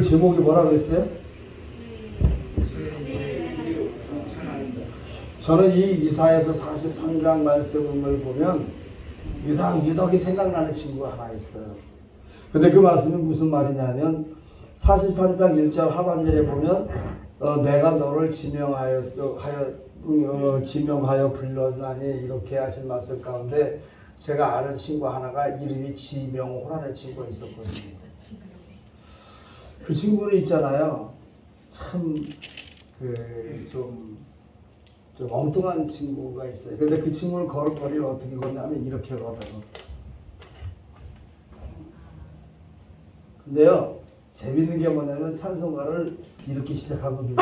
오늘 제목이 뭐라 그랬어요? 저는 이 이사야서 43장 말씀을 보면 유덕이 생각나는 친구가 하나 있어요. 근데 그 말씀이 무슨 말이냐면 43장 1절 하반절에 보면 내가 너를 지명하여 불렀나니 이렇게 하신 말씀 가운데 제가 아는 친구 하나가 이름이 지명호라는 친구가 있었거든요. 그 친구는 있잖아요. 참 좀 엉뚱한 친구가 있어요. 근데 그 친구를 걸음걸이를 어떻게 걷냐면 이렇게 걸어요. 근데요, 재밌는 게 뭐냐면 찬송가를 이렇게 시작하거든요.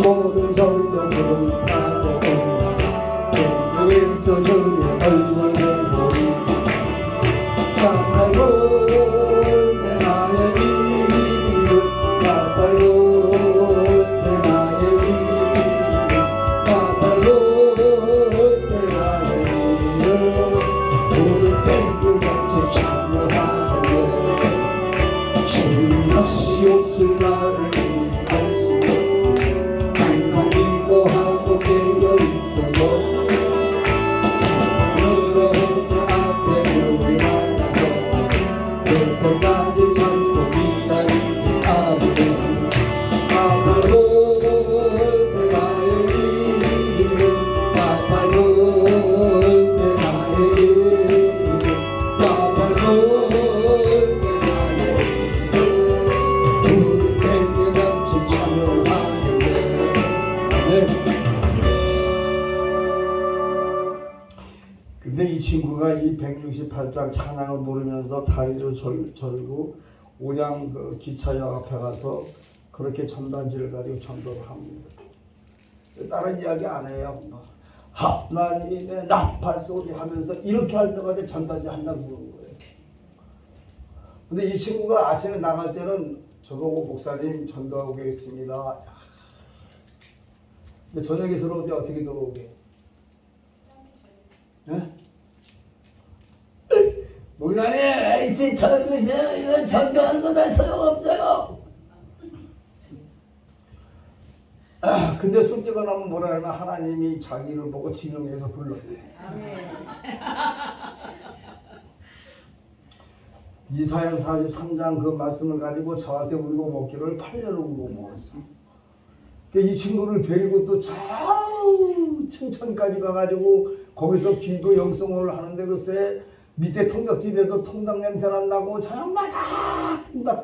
모든 성도들은 타고 주의 얼굴을 보리 나팔고 내 나의 이름 나팔고 내 나의 이름 나팔고 내 나의 이름 우리 땡글 잔치 참여하네 주님 다시 없을 나를 근데 이 친구가 이 168장 찬양을 부르면서 다리를 절고 오양 그 기차역 앞에 가서 그렇게 전단지를 가지고 전도를 합니다. 다른 이야기 안 해요. 하나님의 나팔 소리 하면서 이렇게 할 때마다 전단지 한다고 부르는 거예요. 근데 이 친구가 아침에 나갈 때는 저보고 목사님 전도하고 계십니다. 근데 저녁에 들어올 때 어떻게 들어오게? 네? 목사님, 이건 전도하는 거 다 소용없어요. 근데 숙제가 나면 뭐라 하면 하나님이 자기를 보고 지명해서 불렀대. 이사야서 43장 그 말씀을 가지고 저한테 울고 먹기를 8년을 울고 먹었어요. 이 친구를 데리고 또 저 춘천까지 가가지고 거기서 기도 영성을 하는데 글쎄 밑에 통닭집에서 통닭 냄새 난다고 저 양반아 통닭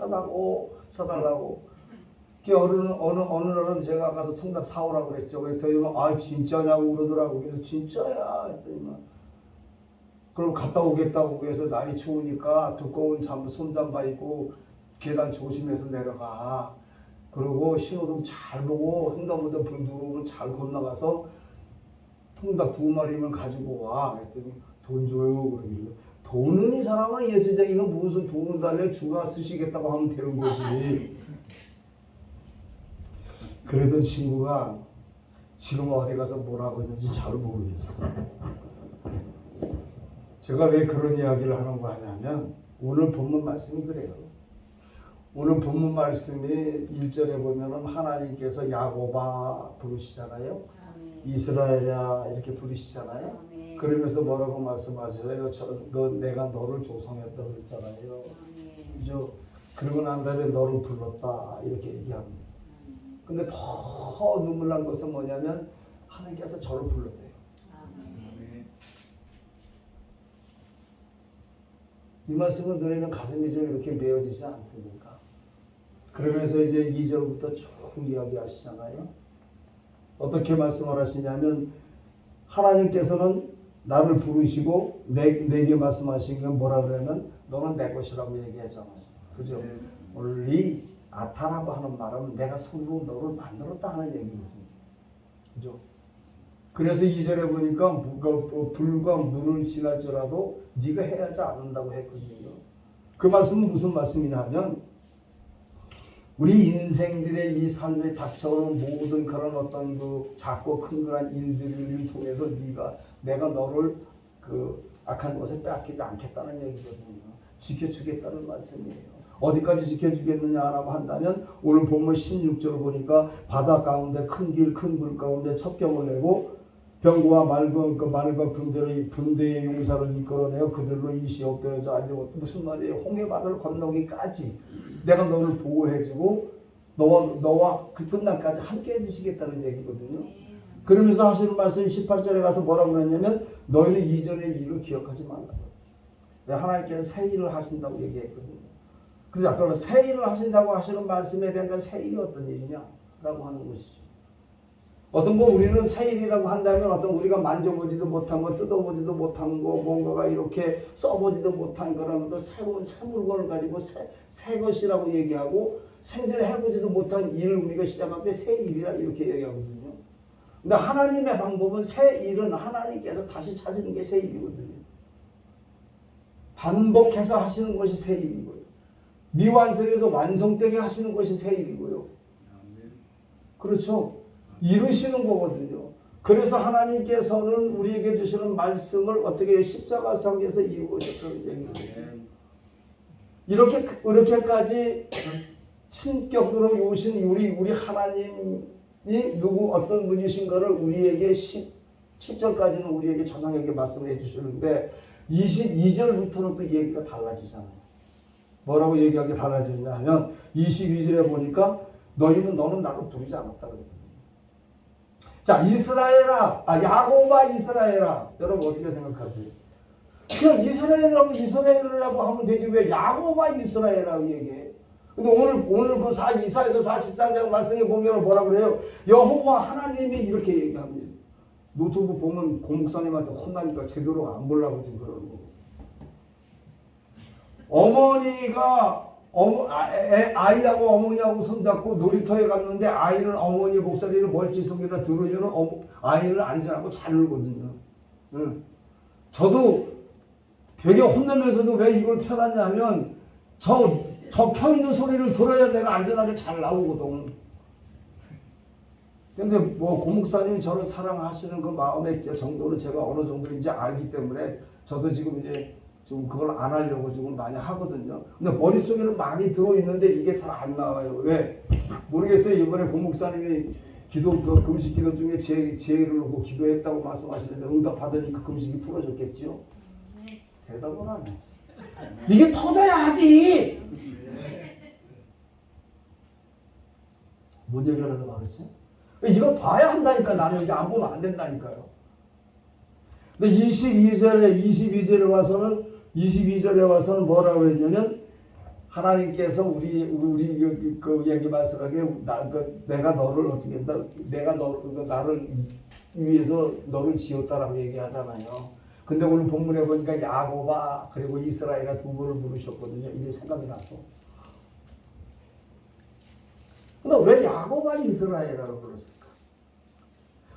사달라고 어느 날은 제가 가서 통닭 사오라고 그랬죠. 그랬더니 아 진짜냐고 그러더라고. 그래서 진짜야 했더니만 그럼 갔다 오겠다고. 그래서 날이 추우니까 두꺼운 손잠바 입고 계단 조심해서 내려가. 그리고 신호등 잘 보고 횡단보도 불 들어오면 잘 건너가서 통닭 2마리면 가지고 와. 그랬더니 돈 줘요. 그러길래 돈은 이 사람은 예수쟁이가 무슨 돈을 달래 주가 쓰시겠다고 하면 되는 거지. 그러던 친구가 지금 어디 가서 뭐라고 했는지 잘 모르겠어요. 제가 왜 그런 이야기를 하는 거 하냐면 오늘 본문 말씀이 그래요. 오늘 본문 말씀이 1절에 보면은 하나님께서 야곱아 부르시잖아요. 이스라엘이야 이렇게 부르시잖아요. 그러면서 뭐라고 말씀하세요? 내가 너를 조성했다고 그랬잖아요. 그죠? 그러고 난 다음에 너를 불렀다 이렇게 얘기합니다. 근데 더 눈물 난 것은 뭐냐면 하나님께서 저를 불렀대요. 이 말씀을 들으면 가슴이 좀 이렇게 메어지지 않습니까? 그러면서 이제 2절부터 쭉 이야기하시잖아요. 어떻게 말씀을 하시냐면 하나님께서는 나를 부르시고 내게 말씀하신 게 뭐라 그러면 너는 내 것이라고 얘기하잖아요. 그죠? 원리 아타라고 하는 말은 내가 손으로 너를 만들었다 하는 얘기거든요. 그죠? 그래서 2절에 보니까 불과 물을 지날지라도 네가 해야지 않는다고 했거든요. 그 말씀은 무슨 말씀이냐 하면 우리 인생들의 이 삶에 닥쳐오는 모든 그런 어떤 그 작고 큰그런 일들을 통해서 내가 너를 그 악한 것에 빼앗기지 않겠다는 얘기거든요. 지켜주겠다는 말씀이에요. 어디까지 지켜주겠느냐라고 한다면 오늘 본문 16절을 보니까 바다 가운데 큰 길, 큰 물 가운데 첩경을 내고 병거와 말과 군대의 용사를 이끌어내어 그들로 이시 엎드려져 앉고 무슨 말이에요? 홍해바다를 건너기까지 내가 너를 보호해주고 너와 그 끝날까지 함께 해주시겠다는 얘기거든요. 그러면서 하시는 말씀이 18절에 가서 뭐라고 그랬냐면 너희는 이전의 일을 기억하지 말라. 하나님께서 새 일을 하신다고 얘기했거든요. 그래서 아까 새 일을 하신다고 하시는 말씀에 대한 새 일이 어떤 일이냐라고 하는 것이죠. 어떤 거 우리는 새 일이라고 한다면 어떤 우리가 만져보지도 못한 거, 뜯어보지도 못한 거, 뭔가가 이렇게 써보지도 못한 그런 것도 새로운 새 물건을 가지고 새 것이라고 얘기하고 생전에 해보지도 못한 일을 우리가 시작할 때 새 일이라 이렇게 얘기하거든요. 근데 하나님의 방법은 새 일은 하나님께서 다시 찾는 게 새 일이거든요. 반복해서 하시는 것이 새 일이고요. 미완성에서 완성되게 하시는 것이 새 일이고요. 그렇죠. 이루시는 거거든요. 그래서 하나님께서는 우리에게 주시는 말씀을 어떻게 십자가상에서 이루어졌다는 얘기예요. 이렇게까지 신격으로 오신 우리 하나님이 어떤 분이신 것을 우리에게 10절까지는 우리에게 자상하게 말씀을 해주시는데 22절부터는 또 얘기가 달라지잖아요. 뭐라고 얘기하게 달라지냐 하면 22절에 보니까 너는 나를 부르지 않았다 그래요. 자, 야곱아 이스라엘아. 여러분 어떻게 생각하세요? 그냥 이스라엘이라고 하면 되지 왜 야곱아 이스라엘이라고 얘기해? 근데 오늘 그 이사야서 43장 말씀에 보면 뭐라 그래요? 여호와 하나님이 이렇게 얘기합니다. 노트북 보면 고목사님한테 혼나니까 제대로 안 보려고 지금 그러는 거고. 어머니가 아이하고 어머니하고 손잡고 놀이터에 갔는데 아이는 어머니 목소리를 멀찌감치나 들으면 아이를 안전하고 잘 울거든요. 저도 되게 혼내면서도 왜 이걸 펴놨냐면 저 켜있는 소리를 들어야 내가 안전하게 잘 나오거든. 근데 뭐 고목사님이 저를 사랑하시는 그 마음의 정도는 제가 어느 정도인지 알기 때문에 저도 지금 이제 좀 그걸 안 하려고 지금 많이 하거든요. 근데 머릿속에는 많이 들어있는데 이게 잘 안 나와요. 왜? 모르겠어요. 이번에 고목사님이 금식 기도 중에 제의를 놓고 기도했다고 말씀하시는데 응답 받으니 그 금식이 풀어졌겠죠? 대답은 안 해. 이게 터져야 하지! 뭔 얘기를 하다 말했지? 이거 봐야 한다니까. 나는 이게 안 보면 안 된다니까요. 근데 22절에 와서는 뭐라고 그랬냐면 하나님께서 우리 그 얘기 말씀하게 내가 너를 어떻게 한다? 내가 나를 위해서 너를 지었다라고 얘기하잖아요. 근데 오늘 본문에 보니까 야곱아 그리고 이스라엘아 두 번을 부르셨거든요. 이게 생각이 나서. 근데 왜 야곱아 이스라엘이라고 불렀을까?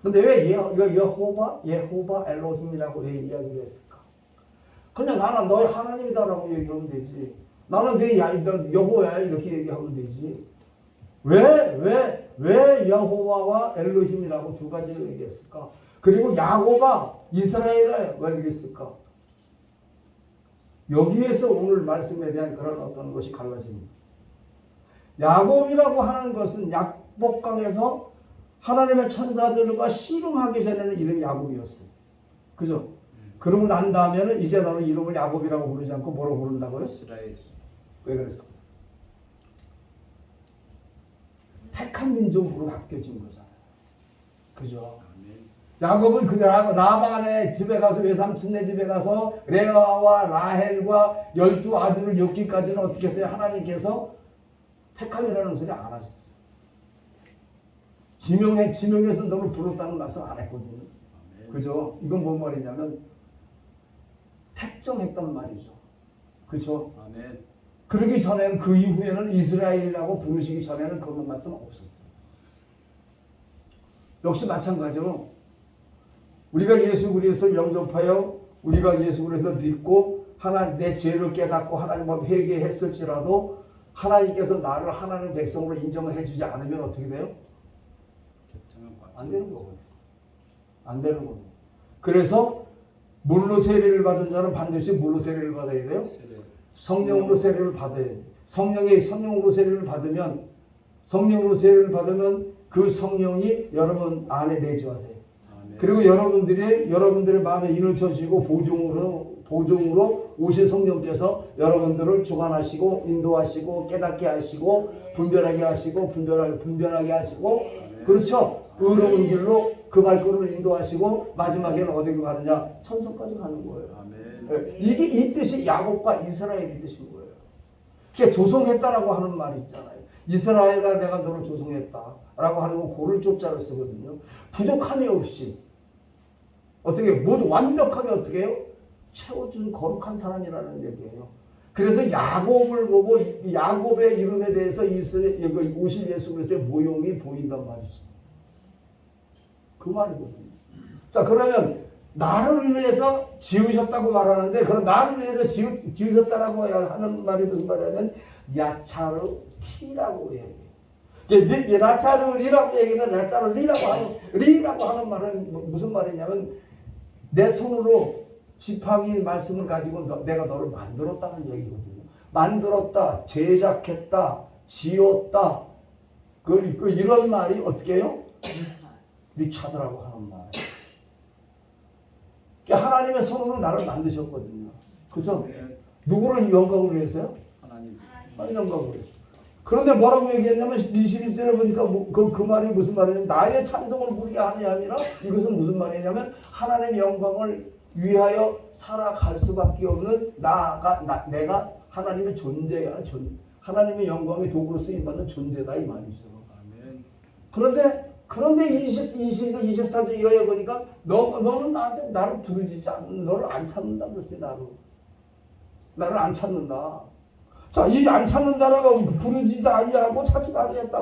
근데 왜 여호바 엘로힘이라고 왜 이야기를 했을까? 그냥 나는 너의 하나님이다라고 얘기하면 되지. 나는 내 여호와야 이렇게 얘기하면 되지. 왜 여호와와 엘로힘이라고 두 가지를 얘기했을까? 그리고 야곱아 이스라엘아 왜 얘기했을까? 여기에서 오늘 말씀에 대한 그런 어떤 것이 갈라집니다. 야곱이라고 하는 것은 약복강에서 하나님의 천사들과 씨름하기 전에는 이름이 야곱이었어요. 그죠? 그러고 난 다음에는 이제 너는 이름을 야곱이라고 부르지 않고 뭐라고 부른다고요? 이스라엘. 왜 그랬을까? 택한 민족으로 바뀌어진 거잖아요. 그죠? 야곱은 그 라반의 집에 가서 외삼촌네 집에 가서 레아와 라헬과 12아들을 엮기까지는 어떻게 했어요? 하나님께서 택함이라는 소리 안 하셨어요. 지명해서 너를 불렀다는 말씀 안 했거든요. 그죠? 이건 뭔 말이냐면 택정했단 말이죠. 그죠? 아멘. 그러기 전에는 그 이후에는 이스라엘이라고 부르시기 전에는 그런 말씀 없었어요. 역시 마찬가지로 우리가 예수 그리스도를 영접하여 우리가 예수 그리스도를 믿고 내 죄를 깨닫고 하나님 앞에 회개했을지라도 하나님께서 나를 하나님 백성으로 인정을 해주지 않으면 어떻게 돼요? 안 되는 거거든요. 안 되는 겁니다. 그래서 물로 세례를 받은 자는 반드시 물로 세례를 받아야 돼요. 성령으로 세례를 받아야 돼요. 성령으로 세례를 받으면 그 성령이 여러분 안에 내주하세요. 그리고 여러분들의 마음에 인을 쳐주시고 보종으로 오신 성령께서 여러분들을 주관하시고 인도하시고 깨닫게 하시고 분별하게 하시고 분별하게 하시고 그렇죠. 의로운 길로 그 발걸음을 인도하시고 마지막에는 어디로 가느냐? 천성까지 가는 거예요. 아멘. 이게 이 뜻이 야곱과 이스라엘의 뜻인 거예요. 그게 조성했다라고 하는 말이 있잖아요. 이스라엘아 내가 너를 조성했다라고 하는 건 고를 쪽자를 쓰거든요. 부족함이 없이 어떻게 모두 완벽하게 어떻게 해요? 채워준 거룩한 사람이라는 얘기예요. 그래서 야곱을 보고 야곱의 이름에 대해서 오실 예수 그리스도의 모형이 보인단 말이죠. 그 말이거든요. 자 그러면 나를 위해서 지으셨다고 말하는데 그럼 나를 위해서 지으셨다라고 하는 말이 무슨 말이냐면 야차르티라고 얘기해요. 야차르리라고 얘기는 야차르리라고 하는 말은 무슨 말이냐면 내 손으로 지팡이 말씀을 가지고 내가 너를 만들었다는 얘기거든요. 만들었다, 제작했다, 지었다. 이런 말이 어떻게 해요? 미차드라고 하는 말. 하나님의 손으로 나를 만드셨거든요. 그죠? 누구를 영광으로 위해서요? 하나님 영광으로 위해서. 그런데 뭐라고 얘기했냐면 21절에 보니까 그 말이 무슨 말이냐면 나의 찬송을 부르게 하느냐 아니라 이것은 무슨 말이냐면 하나님의 영광을 위하여 살아갈 수밖에 없는 내가 하나님의 존재야. 하나님의 영광의 도구로 쓰임받는 존재다 이 말이죠. 아멘. 그런데 24절 이하에 보니까 너는 나한테 나를 부르지 않는 너를 안 찾는다 그랬어요. 나를 안 찾는다. 자, 이 안 찾는다라고 부르지도 아니하고 찾지도 아니했다.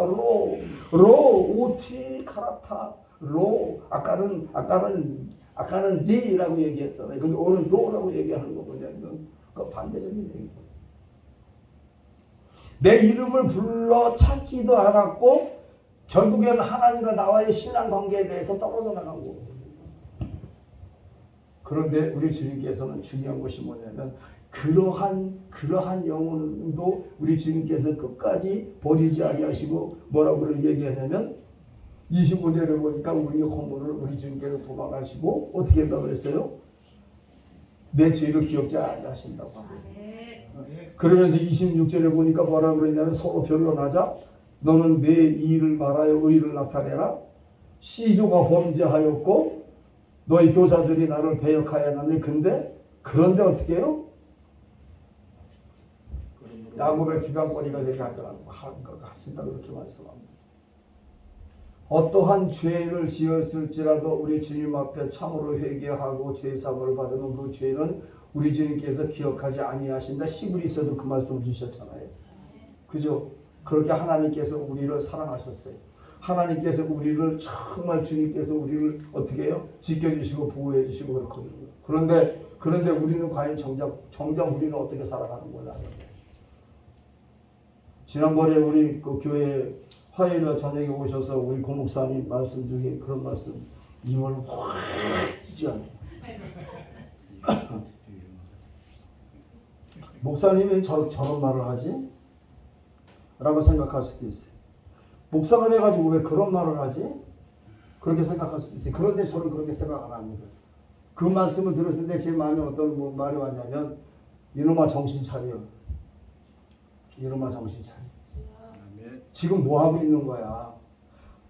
오티 카라타 아까는 니라고 얘기했잖아요. 근데 오늘 로라고 얘기하는 거 뭐냐면 그 반대적인 얘기거든요. 내 이름을 불러 찾지도 않았고 결국에는 하나님과 나와의 신앙 관계에 대해서 떨어져 나간 거거든요. 그런데 우리 주님께서는 중요한 것이 뭐냐면 그러한 영혼도 우리 주님께서 끝까지 버리지 아니하시고 뭐라고 얘기하냐면 25절에 보니까 우리 허물을 우리 주님께서 도망가시고 어떻게 한다고 했어요? 내 죄를 기억지 아니하신다고 합니다. 그러면서 26절에 보니까 뭐라고 그랬냐면 서로 변론하자. 너는 내 일을 말하여 의를 나타내라. 시조가 범죄하였고 너희 교사들이 나를 배역하였는데 그런데 어떻게 해요? 야곱의 기강거리가 되게 하더라고 하는 것 같습니다. 그렇게 말씀합니다. 어떠한 죄를 지었을지라도 우리 주님 앞에 참으로 회개하고 죄사함을 받으면 그 죄는 우리 주님께서 기억하지 아니하신다. 히브리서도 그 말씀을 주셨잖아요. 그죠? 그렇게 하나님께서 우리를 사랑하셨어요. 하나님께서 우리를 정말 주님께서 우리를 어떻게 해요? 지켜주시고 보호해주시고 그렇거든요. 그런데 우리는 과연 정작 우리는 어떻게 살아가는 거냐? 지난번에 우리 그 교회 화요일날 저녁에 오셔서 우리 고목사님 말씀 중에 그런 말씀 이걸 확 쓰지 않아요. 목사님이 저런 말을 하지? 라고 생각할 수도 있어요. 목사가 돼가지고 왜 그런 말을 하지? 그렇게 생각할 수도 있어요. 그런데 저는 그렇게 생각 안 합니다. 그 말씀을 들었을 때 제 마음에 어떤 말이 왔냐면 이놈아 정신 차려. 이놈아 정신 차려. 지금 뭐 하고 있는 거야?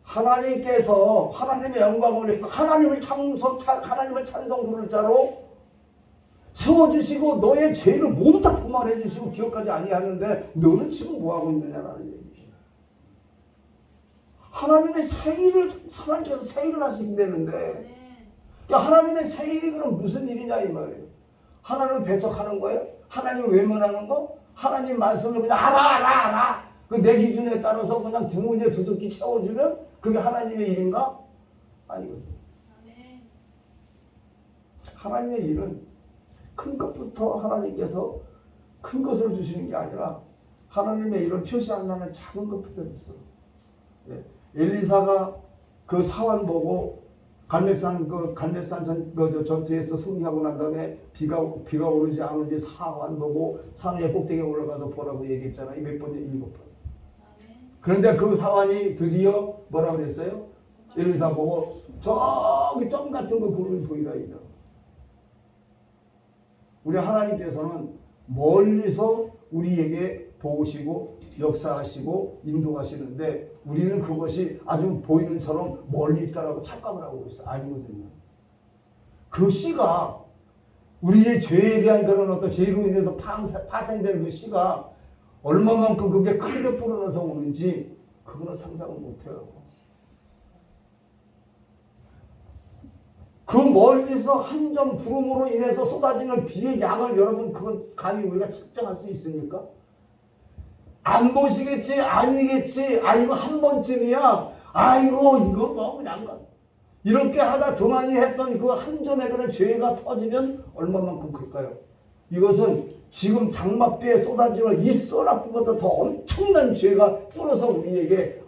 하나님께서 하나님의 영광을 위해서 하나님을 찬송 부를 자로 세워주시고 너의 죄를 모두 다 포말해 주시고 기억하지 아니하는데 너는 지금 뭐하고 있느냐라는 얘기죠. 하나님의 하나님께서 새 일을 하신다는데 하나님의 새 일이 그럼 무슨 일이냐 이 말이에요. 하나님을 배척하는 거예요? 하나님을 외면하는 거? 하나님 말씀을 그냥 알아 그 내 기준에 따라서 그냥 두무니에 두둑히 채워주면 그게 하나님의 일인가? 아니거든요. 하나님의 일은 큰 것부터 하나님께서 큰 것을 주시는 게 아니라 하나님의 일을 표시한다는 작은 것부터 있어요. 엘리사가 그 사환 보고 갈멜산 전투에서 승리하고 난 다음에 비가 오르지 않은지 사환 보고 산 위에 꼭대기에 올라가서 보라고 얘기했잖아요. 몇 번째? 7번. 그런데 그 사환이 드디어 뭐라고 그랬어요? 엘리사 보고 저기 점 같은 거 구름이 보이라 이죠. 우리 하나님께서는 멀리서 우리에게 도우시고 역사하시고 인도하시는데 우리는 그것이 아주 보이는 처럼 멀리 있다라고 착각을 하고 있어요. 아니거든요. 그 씨가 우리의 죄에 대한 그런 어떤 죄로 인해서 파생되는 그 씨가 얼마만큼 그게 크게 불어나서 오는지 그거는 상상을 못해요. 그 멀리서 한 점 구름으로 인해서 쏟아지는 비의 양을 여러분 그건 감히 우리가 측정할 수 있습니까? 안 보시겠지? 아니겠지? 아이고 한 번쯤이야? 아이고 이거 뭐 그냥 이렇게 하다 그만이 했던 그 한 점의 그런 죄가 퍼지면 얼마만큼 클까요? 이것은 지금 장맛비에 쏟아지는 이 쏘라비보다 더 엄청난 죄가 불어서 우리에게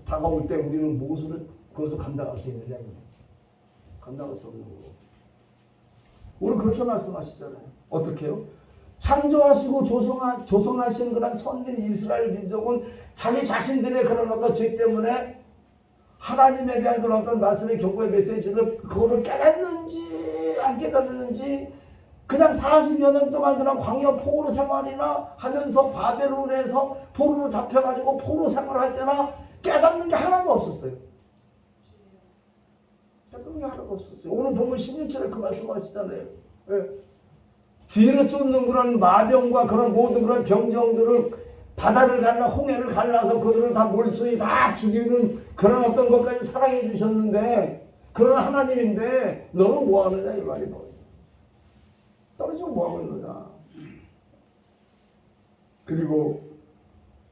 다가올 때 우리는 무엇을 그것을 감당할 수 있느냐 감당할 수 없는 거고. 오늘 그렇게 말씀하시잖아요. 어떻게 해요? 창조하시고 조성하신 그런 선민 이스라엘 민족은 자기 자신들의 그런 어떤 죄 때문에 하나님에 대한 그런 어떤 말씀의 경고의 메시지를 그거를 깨닫는지 안 깨닫는지 그냥 40여 년 동안 그냥 광야 포로 생활이나 하면서 바벨론에서 포로로 잡혀가지고 포로 생활할 때나 깨닫는 게 하나도 없었어요. 깨닫는 게 하나도 없었어요. 오늘 보면 16절에 그 말씀하시잖아요. 네. 뒤로 쫓는 그런 마병과 그런 모든 그런 병정들을 바다를 갈라 홍해를 갈라서 그들을 다 몰수히 다 죽이는 그런 어떤 것까지 사랑해 주셨는데 그런 하나님인데 너는 뭐 하느냐 이 말이에요. 떨어지고 뭐 하고 있느냐. 그리고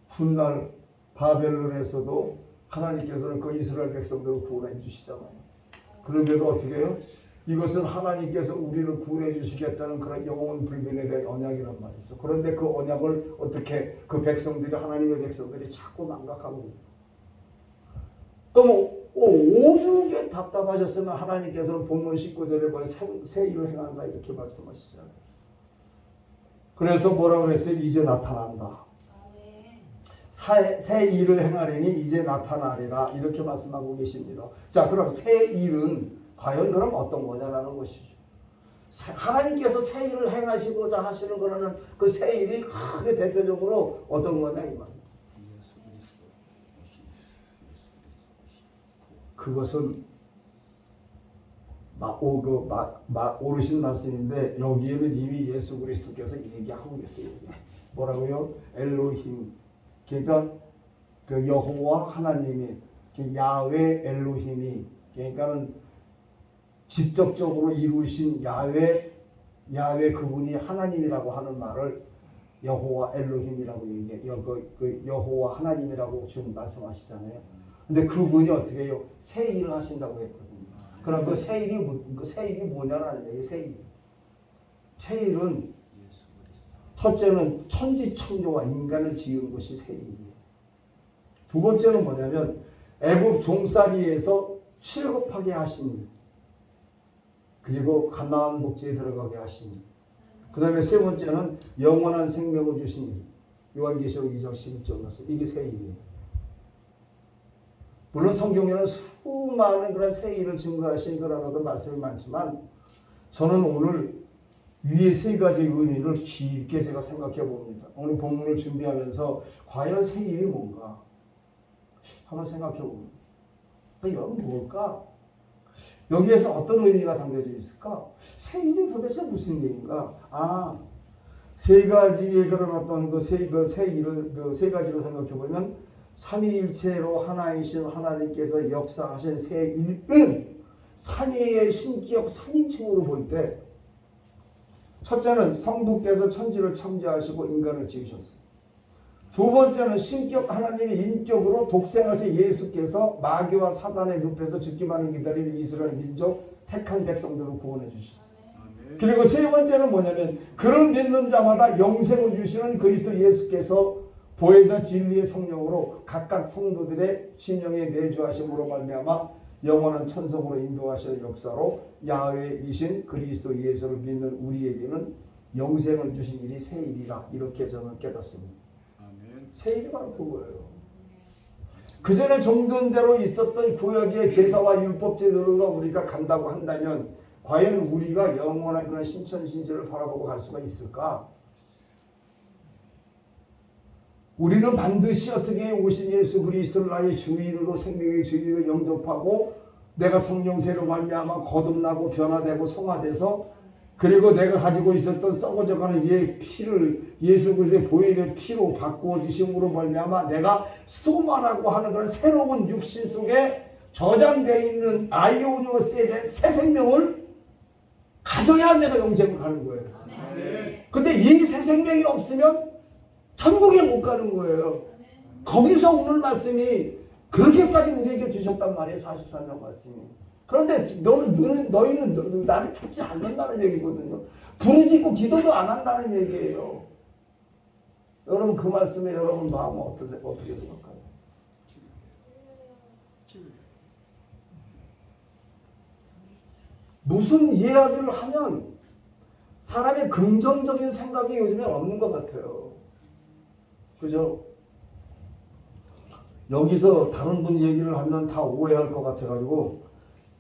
훗날 바벨론에서도 하나님께서는 그 이스라엘 백성들을 구원해 주시잖아요. 그런데도 어떻게 해요? 이것은 하나님께서 우리를 구원해 주시겠다는 그런 영원 불변에 대한 언약이란 말이죠. 그런데 그 언약을 어떻게 그 백성들이 하나님의 백성들이 자꾸 망각하고 또 오죽에 답답하셨으면 하나님께서는 본문 19절에 뭐 새 일을 행한다 이렇게 말씀하시잖아요. 그래서 뭐라고 그랬어요? 이제 나타난다. 새 일을 행하리니 이제 나타나리라 이렇게 말씀하고 계십니다. 자, 그럼 새 일은 과연 그럼 어떤 거냐라는 것이죠. 하나님께서 새 일을 행하시고자 하시는 거라는 그 새 일이 크게 대표적으로 어떤 거냐 이 말이에요. 그것은 오르신 말씀인데 여기에는 이미 예수 그리스도께서 얘기하고 계세요. 뭐라고요? 엘로힘. 그러니까 그 여호와 하나님이 야훼 엘로힘이 그러니까는 직접적으로 이루신 야훼 그분이 하나님이라고 하는 말을 여호와 엘로힘이라고 얘기해요. 그 여호와 하나님이라고 지금 말씀하시잖아요. 근데 그분이 어떻게 해요? 새 일을 하신다고 했거든요. 그럼 그 새 일이 뭐냐라는 얘기예요. 새 일은 첫째는 천지창조와 인간을 지은 것이 새 일이에요. 두 번째는 뭐냐면 애굽 종살이에서 출애굽하게 하신 일. 그리고 가나안 복지에 들어가게 하신 일. 그 다음에 세 번째는 영원한 생명을 주신 일. 요한계시록 2장 11절 말씀. 이게 새 일이에요. 물론 성경에는 수많은 그런 새 일을 증거하신 그런 어떤 말씀이 많지만 저는 오늘 위의 세 가지 의미를 깊게 제가 생각해 봅니다. 오늘 본문을 준비하면서 과연 새 일이 뭔가? 한번 생각해 보면 여러분 뭘까? 여기에서 어떤 의미가 담겨져 있을까? 세일이 도대체 무슨 의미인가? 아, 세 가지 예결을 어떤 세 가지로 생각해 보면 삼위일체로 하나이신 하나님께서 역사하신 세 일은 삼위의 신기업 3인칭으로 볼 때 첫째는 성부께서 천지를 창조하시고 인간을 지으셨어요. 두 번째는 신격 하나님의 인격으로 독생하신 예수께서 마귀와 사단의 늪에서 죽기만을 기다리는 이스라엘 민족 택한 백성들을 구원해 주셨어요. 그리고 세 번째는 뭐냐면 그를 믿는 자마다 영생을 주시는 그리스도 예수께서 보혜사 진리의 성령으로 각각 성도들의 심령에 내주하심으로 말미암아 영원한 천성으로 인도하시는 역사로 야훼이신 그리스도 예수를 믿는 우리에게는 영생을 주신 일이 새 일이라 이렇게 저는 깨닫습니다. 새 일이 바로 그거예요. 그전에 정돈대로 있었던 구약의 제사와 율법 제도가 우리가 간다고 한다면 과연 우리가 영원한 그런 신천신지를 바라보고 갈 수가 있을까? 우리는 반드시 어떻게 오신 예수 그리스도를 나의 주인으로 생명의 주인으로 영접하고 내가 성령세로 말미암아 거듭나고 변화되고 성화돼서 그리고 내가 가지고 있었던 썩어져가는 이 피를 예수 그리스도의 보혈의 피로 바꾸어 주심으로 말미암아 내가 소마라고 하는 그런 새로운 육신 속에 저장되어 있는 아이오니오스에 대한 새 생명을 가져야 내가 영생을 가는 거예요. 근데 이 새 생명이 없으면 천국에 못 가는 거예요. 거기서 오늘 말씀이 그렇게까지 우리에게 주셨단 말이에요. 44년 말씀이. 그런데 너희는 나를 찾지 않는다는 얘기거든요. 부르짖고 기도도 안 한다는 얘기예요. 여러분 그 말씀에 여러분 마음은 어떻게 생각하세요? 무슨 이야기를 하면 사람의 긍정적인 생각이 요즘에 없는 것 같아요. 그죠? 여기서 다른 분 얘기를 하면 다 오해할 것 같아가지고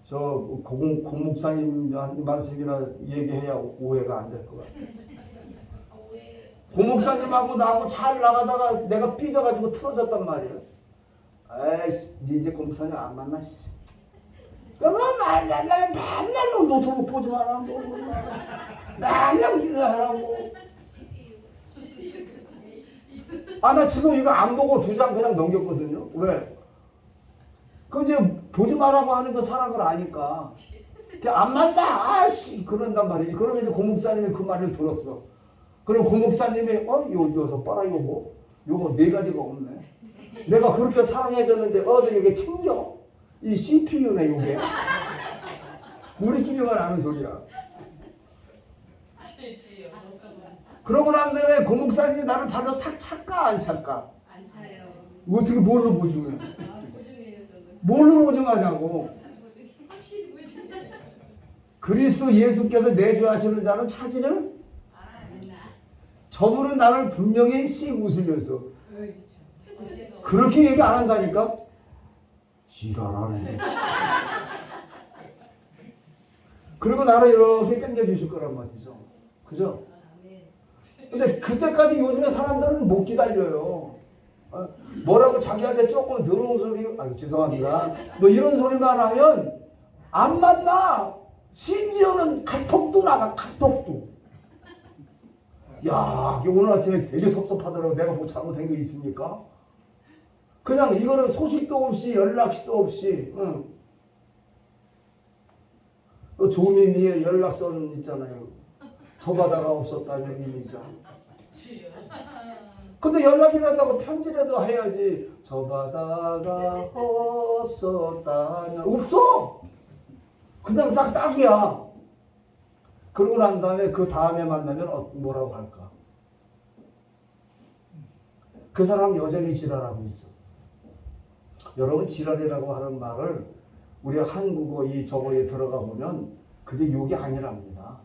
저 공목사님 말씀이나 얘기해야 오해가 안 될 것 같아요. 공목사님하고 나하고 잘 나가다가 내가 삐져가지고 틀어졌단 말이에요. 에이씨 이제 공목사님 안 만나. 그러면 맨날 노트북 보지 마라. 맨날 일을 하라고. 아, 나 지금 이거 안 보고 2장 그냥 넘겼거든요. 왜? 그 이제 보지 말라고 하는 거 사랑을 아니까. 안 만다! 아씨! 그런단 말이지. 그러면 이제 고목사님이 그 말을 들었어. 그럼 고목사님이, 요서 봐라, 요거 4가지가 없네. 내가 그렇게 사랑해줬는데, 이게 튕겨? 이 CPU네, 요게. 우리끼리만 아는 소리야. 그러고 난 다음에 고목사님이 나를 바로 탁 찰까 안 찰까? 안 차요. 어떻게 뭘로 보증해? 보증해요 저는. 뭘로 보증하냐고? 확실히 보증해요. 그리스도 예수께서 내주하시는 자는 차지는? 저분은 나를 분명히 씩 웃으면서 그렇게 얘기 안 한다니까? 지랄하네. 그리고 나를 이렇게 땡겨주실 거란 말이죠. 그죠? 근데 그때까지 요즘에 사람들은 못 기다려요. 뭐라고 자기한테 조금 더러운 소리, 죄송합니다. 뭐 이런 소리만 하면 안 만나. 심지어는 카톡도 나가, 카톡도. 야, 오늘 아침에 되게 섭섭하더라고. 내가 뭐 잘못한 게 있습니까? 그냥 이거는 소식도 없이 연락도 없이. 조미미의 연락선 있잖아요. 저 바다가 없었다는 의미죠. 근데 연락이라도 편지라도 해야지. 저 바다가 없었다면 없어. 그냥 딱 딱이야. 그러고 난 다음에 그 다음에 만나면 뭐라고 할까? 그 사람 여전히 지랄하고 있어. 여러분 지랄이라고 하는 말을 우리 한국어 이 저거에 들어가 보면 그게 욕이 아니랍니다.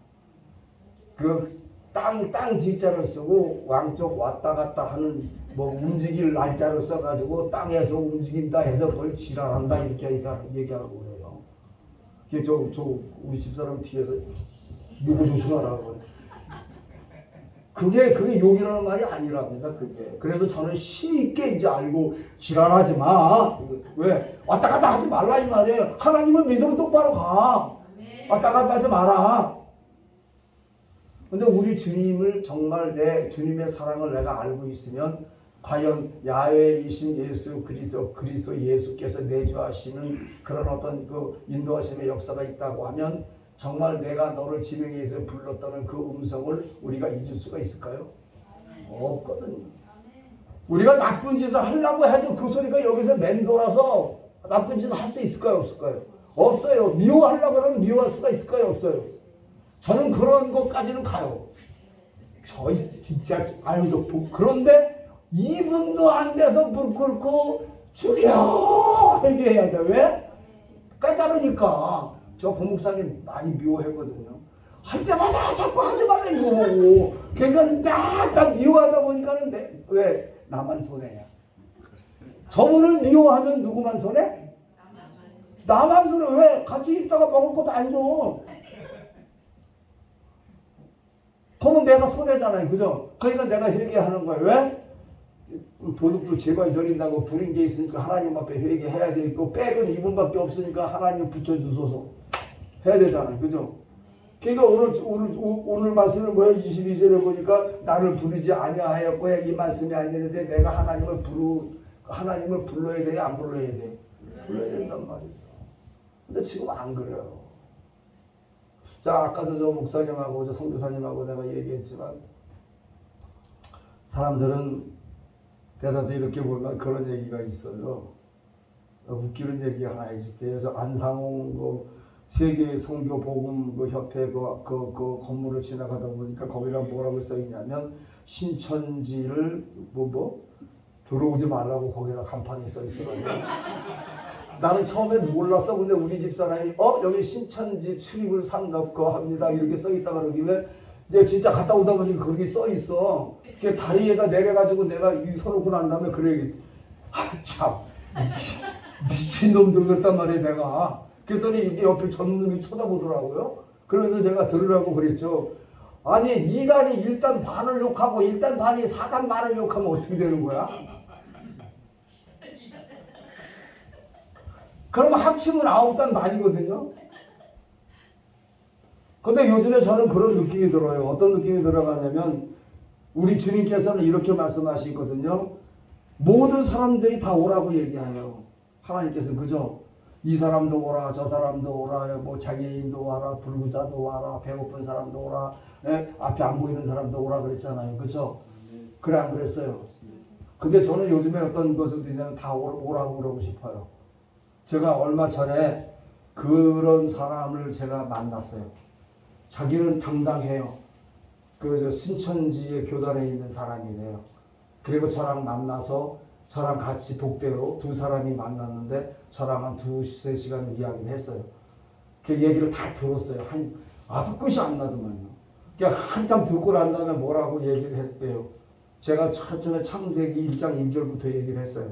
그 땅 뒤자를 쓰고 왕쪽 왔다 갔다 하는 뭐 움직일 날짜를 써가지고 땅에서 움직인다 해서 그걸 지랄한다 이렇게 얘기하고 그래요. 그게 저 우리 집사람 뒤에서 누구 조심하라고. 그게 욕이라는 말이 아니랍니다. 그게. 그래서 저는 힘있게 이제 알고 지랄하지 마. 왜? 왔다 갔다 하지 말라 이 말이에요. 하나님을 믿으면 똑바로 가. 왔다 갔다 하지 마라. 근데 우리 주님을 정말 내 주님의 사랑을 내가 알고 있으면 과연 야훼이신 예수 그리스도 예수께서 내주하시는 그런 어떤 그 인도하심의 역사가 있다고 하면 정말 내가 너를 지명해서 불렀다는 그 음성을 우리가 잊을 수가 있을까요? 없거든요. 우리가 나쁜 짓을 하려고 해도 그 소리가 여기서 맴돌아서 나쁜 짓을 할 수 있을까요? 없을까요? 없어요. 미워하려고 그러면 미워할 수가 있을까요? 없어요. 저는 그런 것까지는 가요. 저희 진짜 알죠. 그런데 2분도 안 돼서 불 끓고 죽여! 이렇게 해야 돼. 왜? 까다르니까. 저 고목사님 많이 미워했거든요. 할 때마다 자꾸 하지 말라 이거. 그러니까 약간 미워하다 보니까는 왜? 나만 손해야. 저분을 미워하면 누구만 손해? 나만 손해. 왜? 같이 있다가 먹을 것도 안 줘. 그러면 내가 손해잖아요. 그죠? 그러니까 내가 회개하는 거예요. 왜? 도둑도 제발 저린다고 부린 게 있으니까 하나님 앞에 회개해야 되고 백은 이분밖에 없으니까 하나님 붙여주소서 해야 되잖아요. 그죠? 그러니까 오늘 말씀은 뭐예요? 22절에 보니까 나를 부르지 아니하였고 이 말씀이 아니는데 내가 하나님을 불러야 돼요? 안 불러야 돼요? 불러야 된단 말이죠. 근데 지금 안 그래요. 자, 아까도 저 목사님하고 저 선교사님하고 내가 얘기했지만 사람들은 대다수 이렇게 보면 그런 얘기가 있어요. 웃기는 얘기 하나 해줄게요. 그래서 안상홍 세계 선교 복음 협회 그 건물을 지나가다 보니까 거기다 뭐라고 써 있냐면 신천지를 들어오지 말라고 거기다 간판이 써 있더라고요. 나는 처음에 몰랐어. 근데 우리 집사람이 여기 신천지 출입을 상납고 합니다. 이렇게 써 있다 그러길래 내가 진짜 갔다 오다 보니까 거기 써 있어. 다리에다 내려가지고 내가 이 서놓고 난 다음에 그래야겠어. 참 미친놈들 그랬단 말이야 내가. 그랬더니 이게 옆에 전문님이 쳐다보더라고요. 그러면서 제가 들으라고 그랬죠. 아니 2단이 1단 반을 욕하고 1단 반이 4단 반을 욕하면 어떻게 되는 거야? 그러면 합치면 9단 반이거든요. 근데 요즘에 저는 그런 느낌이 들어요. 어떤 느낌이 들어가냐면 우리 주님께서는 이렇게 말씀하시거든요. 모든 사람들이 다 오라고 얘기해요. 하나님께서 그죠? 이 사람도 오라, 저 사람도 오라, 뭐 장애인도 와라, 불구자도 와라, 배고픈 사람도 오라, 앞에 안 보이는 사람도 오라 그랬잖아요. 그죠? 그래 안 그랬어요? 근데 저는 요즘에 어떤 것을 드리냐면 다 오라고 그러고 싶어요. 제가 얼마 전에 그런 사람을 제가 만났어요. 자기는 당당해요. 그 신천지의 교단에 있는 사람이네요. 그리고 저랑 만나서 저랑 같이 독대로 두 사람이 만났는데 저랑 한 2-3시간 이야기를 했어요. 그 얘기를 다 들었어요. 아주 끝이 안 나더만요. 그냥 한참 듣고 난 다음에 뭐라고 얘기를 했대요. 제가 처음에 창세기 1장 1절부터 얘기를 했어요.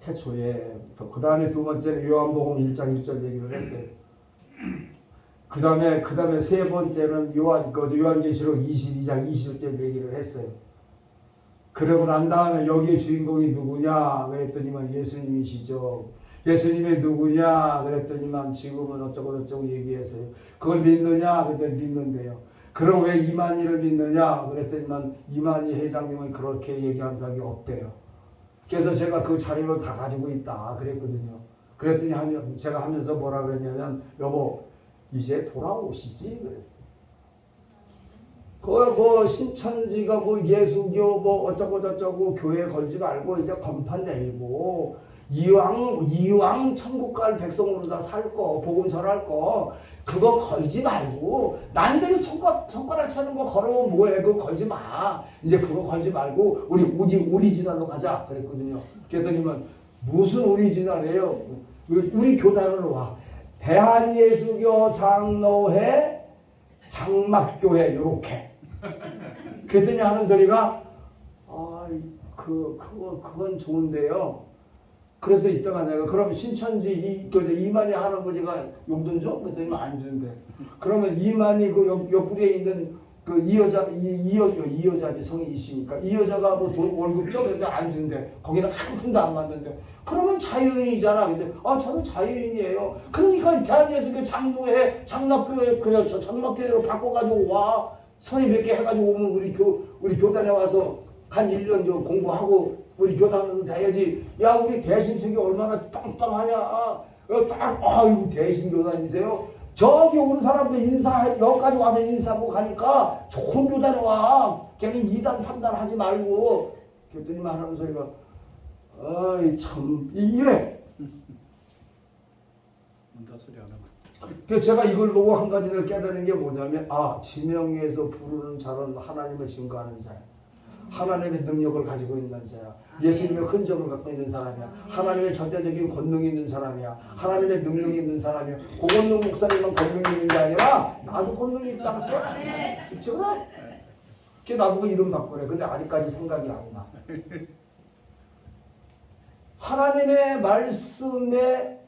태초에. 그 다음에 두 번째는 요한복음 1장 1절 얘기를 했어요. 그 다음에 세 번째는 요한계시록 22장 20절 얘기를 했어요. 그러고 난 다음에 여기에 주인공이 누구냐 그랬더니만 예수님이시죠. 예수님이 누구냐 그랬더니만 지금은 어쩌고 얘기했어요. 그걸 믿느냐 그랬더니 믿는데요. 그럼 왜 이만희를 믿느냐 그랬더니만 이만희 회장님은 그렇게 얘기한 적이 없대요. 그래서 제가 그 자료를 다 가지고 있다 그랬거든요. 그랬더니 제가 하면서 뭐라 그랬냐면 여보 이제 돌아오시지 그랬어요. 뭐 신천지가 뭐 예수교 뭐 어쩌고 저쩌고 교회 걸지 말고 이제 건판 내리고 이왕 천국 갈 백성으로 다 살 거 복음 전할 거 그거 걸지 말고 남들이 손가락 차는 거 걸어오면 뭐해 그거 걸지 마. 이제 그거 걸지 말고 우리 오리지널로 가자 그랬거든요. 그랬더니만 무슨 오리지널이에요? 우리 교단으로 와. 대한예수교 장로회 장막교회 요렇게 그랬더니 하는 소리가 그건 좋은데요. 그래서 이따가 내가 그럼 신천지 이만희 할아버지가 용돈 줘? 그랬더니 안 준대. 그러면 이만희 그 옆구리에 있는 그 이 여자지 성이 있으니까 이 여자가 뭐 돈 월급 적은데 안 준대. 거기는 한 푼도 안 받는데. 그러면 자유인이잖아. 근데 저는 자유인이에요. 그러니까 대한민국에서 그 장로회 장락교회 그냥 저 장락교회로 바꿔가지고 와. 선이 몇 개 해가지고 오면 우리 교단에 와서 한 1년 좀 공부하고 우리 교단은 돼야지. 야 우리 대신책이 얼마나 빵빵하냐. 아이고 대신 교단이세요? 저기 우리 사람들 여기까지 와서 인사하고 가니까 좋은 교단에 와. 걔는 2단 3단 하지 말고. 교수님 하는 소리가 아이 참 이래. 문자 소리 안 하고. 그래서 제가 이걸 보고 한 가지를 깨달은 게 뭐냐면 지명에서 부르는 자는 하나님을 증거하는 자야. 하나님의 능력을 가지고 있는 자야. 예수님의 흔적을 갖고 있는 사람이야. 하나님의 전대적인 권능이 있는 사람이야. 하나님의 능력이 있는 사람이야. 고건능 목사님만 권능이 있는 게 아니라 나도 권능이 있다는 거야. 그렇죠? 그게 나보고 이름 바꾸래. 근데 아직까지 생각이 안 나. 하나님의 말씀에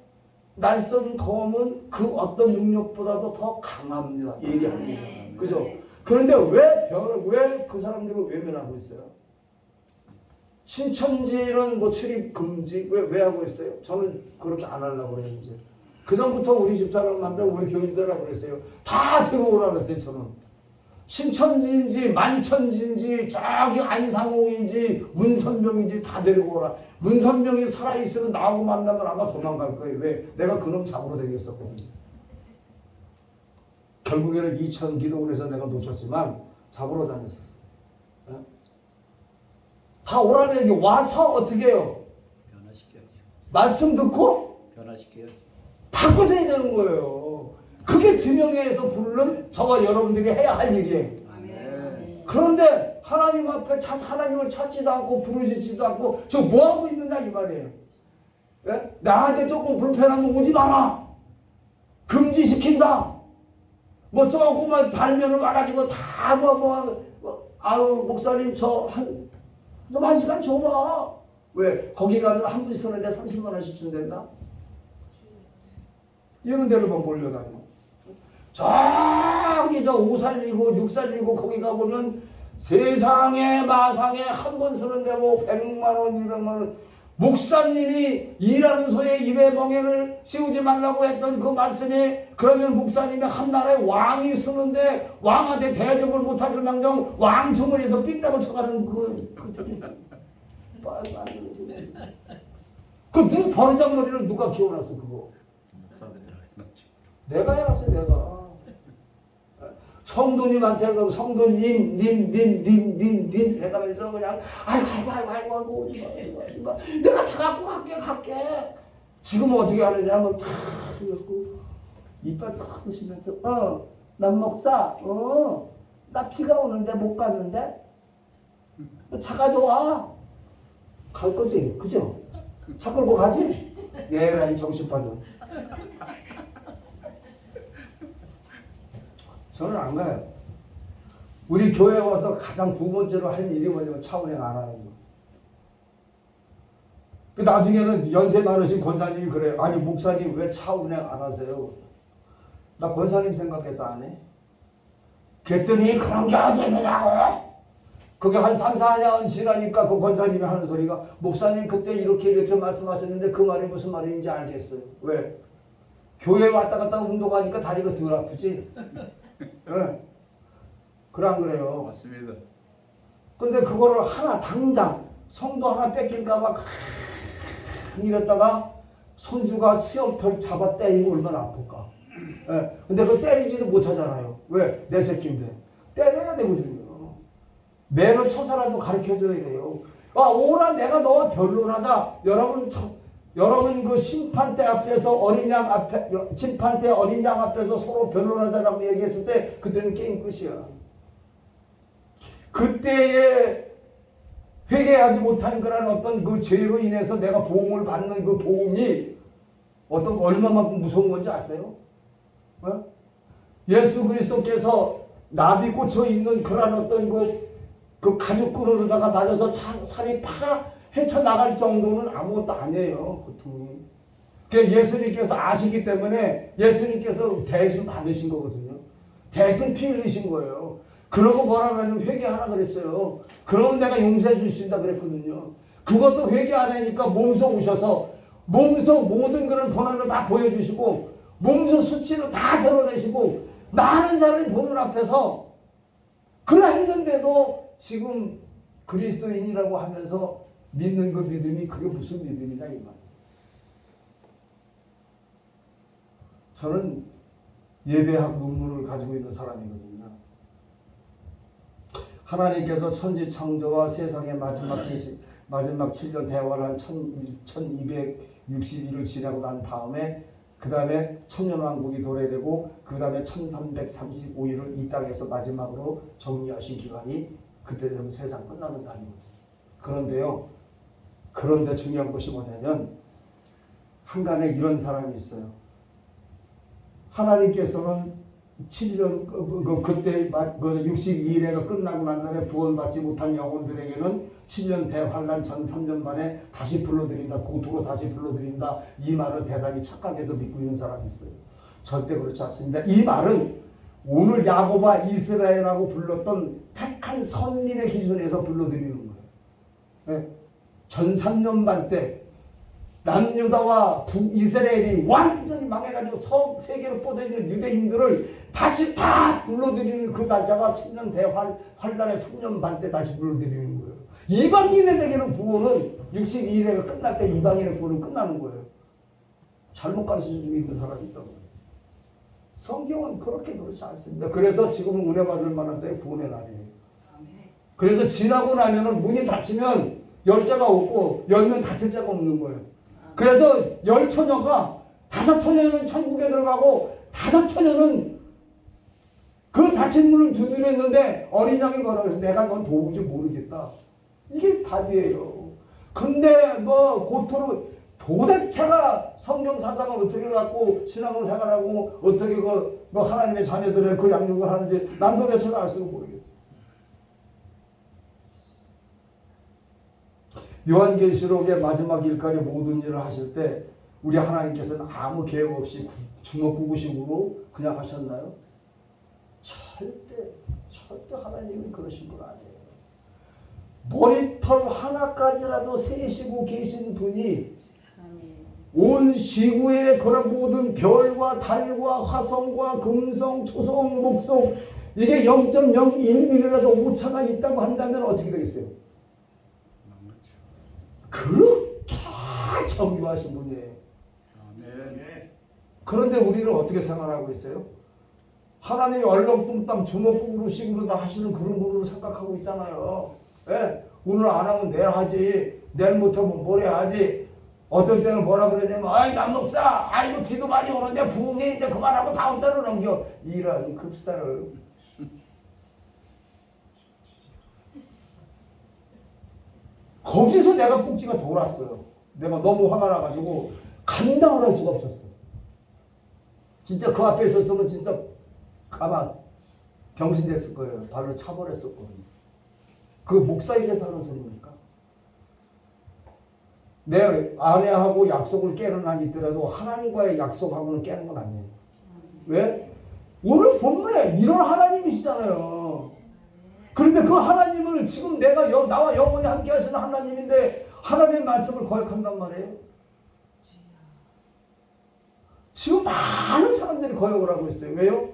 날선 검은 그 어떤 능력보다도 더 강합니다. 예리합니다. 그죠? 그런데 왜 그 사람들을 외면하고 있어요? 신천지는 뭐 출입 금지 왜 하고 있어요? 저는 그렇게 안 하려고 그래요. 이제 그전부터 우리 집사람 만들고 우리 교인들하고 그랬어요. 다 들어오라 그랬어요. 저는 신천지인지 만천지인지 저기 안상홍인지 문선명인지 다 데리고 오라. 문선명이 살아있으면 나하고 만나면 아마 도망갈 거예요. 왜? 내가 그놈 잡으러 다녔었거든요. 결국에는 2000 기도를 해서 내가 놓쳤지만 잡으러 다녔었어요. 다 오라는 얘기. 와서 어떻게 해요? 변화시켜야지. 말씀 듣고 변화시켜야지. 바꿔줘야 되는 거예요. 그게 지명회에서 부르는 저와 여러분들이 해야 할 일이에요. 아멘. 그런데 하나님 앞에 하나님을 찾지도 않고 부르짖지도 않고 저 뭐하고 있느냐 이 말이에요. 예? 나한테 조금 불편하면 오지 마라. 금지시킨다. 뭐 조금만 달면은 와가지고 다 아유 목사님 저 한 시간 줘봐. 왜? 거기 가면 한 분이 서는데 30만 원씩 준댄다. 이런 데로만 몰려다녀. 저기 저 5살리고 6살리고 거기 가보면 세상에 마상에 한 번 쓰는데 뭐 100만 원 200만 원. 목사님이 일하는 소에 입에 멍에를 씌우지 말라고 했던 그 말씀이 그러면 목사님이 한 나라의 왕이 쓰는데 왕한테 대접을 못하길 망정 왕 주머니에서 삐딱을 쳐가는 그 버르장머리를 누가 키워놨어 그거. 목사들이 해놨죠. 내가 해놨어 내가. 성도님한테 그럼 성도님 님 해가면서 그냥 아이고 오지마 내가 사갖고 갈게. 지금은 어떻게 하느냐 하면 탁 이러고 이빨 싹 쓰시면서 남 목사 나 비가 오는데 못 갔는데 차 가져와. 갈 거지 그죠? 차 끌고 가지? 얘랑 정신 빠져. 저는 안 가요. 우리 교회에 와서 가장 두 번째로 할 일이 뭐냐면 차 운행 안 하는 거. 그 나중에는 연세 많으신 권사님이 그래요. 아니 목사님 왜 차 운행 안 하세요? 나 권사님 생각해서 안 해. 그랬더니 그런 게 어디 있느냐고. 그게 한 3, 4년 지나니까 그 권사님이 하는 소리가 목사님 그때 이렇게 말씀하셨는데 그 말이 무슨 말인지 알겠어요. 왜? 교회 왔다 갔다 운동하니까 다리가 덜 아프지? 네. 그래 안 그래요? 맞습니다. 근데 그거를 하나 당장 성도 하나 뺏길까봐 이랬다가 손주가 수염털 잡아 때리면 얼마나 아플까? 네. 근데 그거 때리지도 못하잖아요. 왜? 내 새끼인데. 때려야 되거든요. 매를 쳐서라도 가르쳐줘야 돼요. 오라 내가 너 변론하자. 여러분 그 심판대 앞에서 어린 양 앞에 심판대 어린 양 앞에서 서로 변론하자라고 얘기했을 때 그때는 게임 끝이야. 그때에 회개하지 못한 그런 어떤 그 죄로 인해서 내가 보응을 받는 그 보응이 어떤 얼마만큼 무서운 건지 아세요? 예수 그리스도께서 나비 꽂혀 있는 그런 어떤 그 가죽끈으로다가 맞아서 살이 헤쳐나갈 정도는 아무것도 아니에요. 고통이. 그러니까 예수님께서 아시기 때문에 예수님께서 대신 받으신 거거든요. 대신 피 흘리신 거예요. 그러고 뭐라 그러냐면 회개하라 그랬어요. 그러면 내가 용서해 줄 수 있다 그랬거든요. 그것도 회개 안 하니까 몸소 오셔서 몸소 모든 그런 고난을 다 보여주시고 몸소 수치를 다 드러내시고 많은 사람이 보는 앞에서 그러했는데도 지금 그리스도인이라고 하면서 믿는 그 믿음이 그게 무슨 믿음이냐 이 말. 저는 예배학 논문을 가지고 있는 사람이거든요. 하나님께서 천지 창조와 세상의 마지막 7년 대화를 한 1260일을 지나고 난 다음에 그 다음에 천년왕국이 도래되고 그 다음에 1335일을 이 땅에서 마지막으로 정리하신 기간이 그때 되면 세상 끝나는 날이거든요. 그런데요. 그런데 중요한 것이 뭐냐면 한간에 이런 사람이 있어요. 하나님께서는 7년 그때 62일에가 끝나고 난 다음에 구원받지 못한 영혼들에게는 7년 대환란 전 3년 만에 다시 불러들인다. 고토로 다시 불러들인다. 이 말을 대단히 착각해서 믿고 있는 사람이 있어요. 절대 그렇지 않습니다. 이 말은 오늘 야곱과 이스라엘하고 불렀던 택한 선민의 기준에서 불러들이는 거예요. 네. 전 3년 반 때 남유다와 북이스라엘이 완전히 망해가지고 세계로 뻗어있는 유대인들을 다시 다 불러들이는 그 날짜가 7년 대환란의 3년 반 때 다시 불러들이는 거예요. 이방인에게는 구원은 62일에 끝날 때 이방인의 구원은 끝나는 거예요. 잘못 가르쳐주고 있는 사람이 있다고. 성경은 그렇지 않습니다. 그래서 지금은 은혜 받을 만한 때 구원의 날이에요. 그래서 지나고 나면은 문이 닫히면 열자가 없고 열면 닫힐 자가 없는 거예요. 그래서 10처녀가 5처녀는 천국에 들어가고 5처녀는 그 닫힌 문을 두드렸는데 어린 양이 뭐라고 해서 내가 넌 도무지 모르겠다. 이게 답이에요. 근데 뭐 고토로 도대체가 성경 사상을 어떻게 갖고 신앙을 생활하고 어떻게 뭐 하나님의 자녀들의 그 양육을 하는지 난 도대체가 알 수가 모르겠어요. 요한계시록의 마지막 일까지 모든 일을 하실 때 우리 하나님께서는 아무 계획 없이 주먹구구식으로 그냥 하셨나요? 절대 하나님은 그러신 분 아니에요. 머리털 하나까지라도 세시고 계신 분이 온 지구의 그런 모든 별과 달과 화성과 금성, 토성, 목성 이게 0.01mm라도 오차가 있다고 한다면 어떻게 되겠어요? 그렇게 정교하신 분이에요. 아멘. 그런데 우리는 어떻게 생활하고 있어요? 하나님이 얼렁뚱땅 주먹구구로 식으로 다 하시는 그런 분으로 생각하고 있잖아요. 예? 오늘 안 하면 내일 하지. 내일 못하면 모레 하지. 어떤 때는 뭐라 그러냐면 아이 남목사 아이고 비도 많이 오는데 부흥회 이제 그만하고 다음 달로 넘겨. 이런 급사를 거기서 내가 꼭지가 돌았어요. 내가 너무 화가 나가지고 감당을 할 수가 없었어. 진짜 그 앞에 있었으면 진짜 아마 병신 됐을 거예요. 발로 차버렸었거든요. 그 목사 일에서 하는 소리입니까? 내 아내하고 약속을 깨는 아니더라도 하나님과의 약속하고는 깨는 건 아니에요. 왜? 오늘 본문에 이런 하나님이시잖아요. 그런데 그 하나님을 지금 내가 나와 영원히 함께 하시는 하나님인데 하나님의 말씀을 거역한단 말이에요. 지금 많은 사람들이 거역을 하고 있어요. 왜요?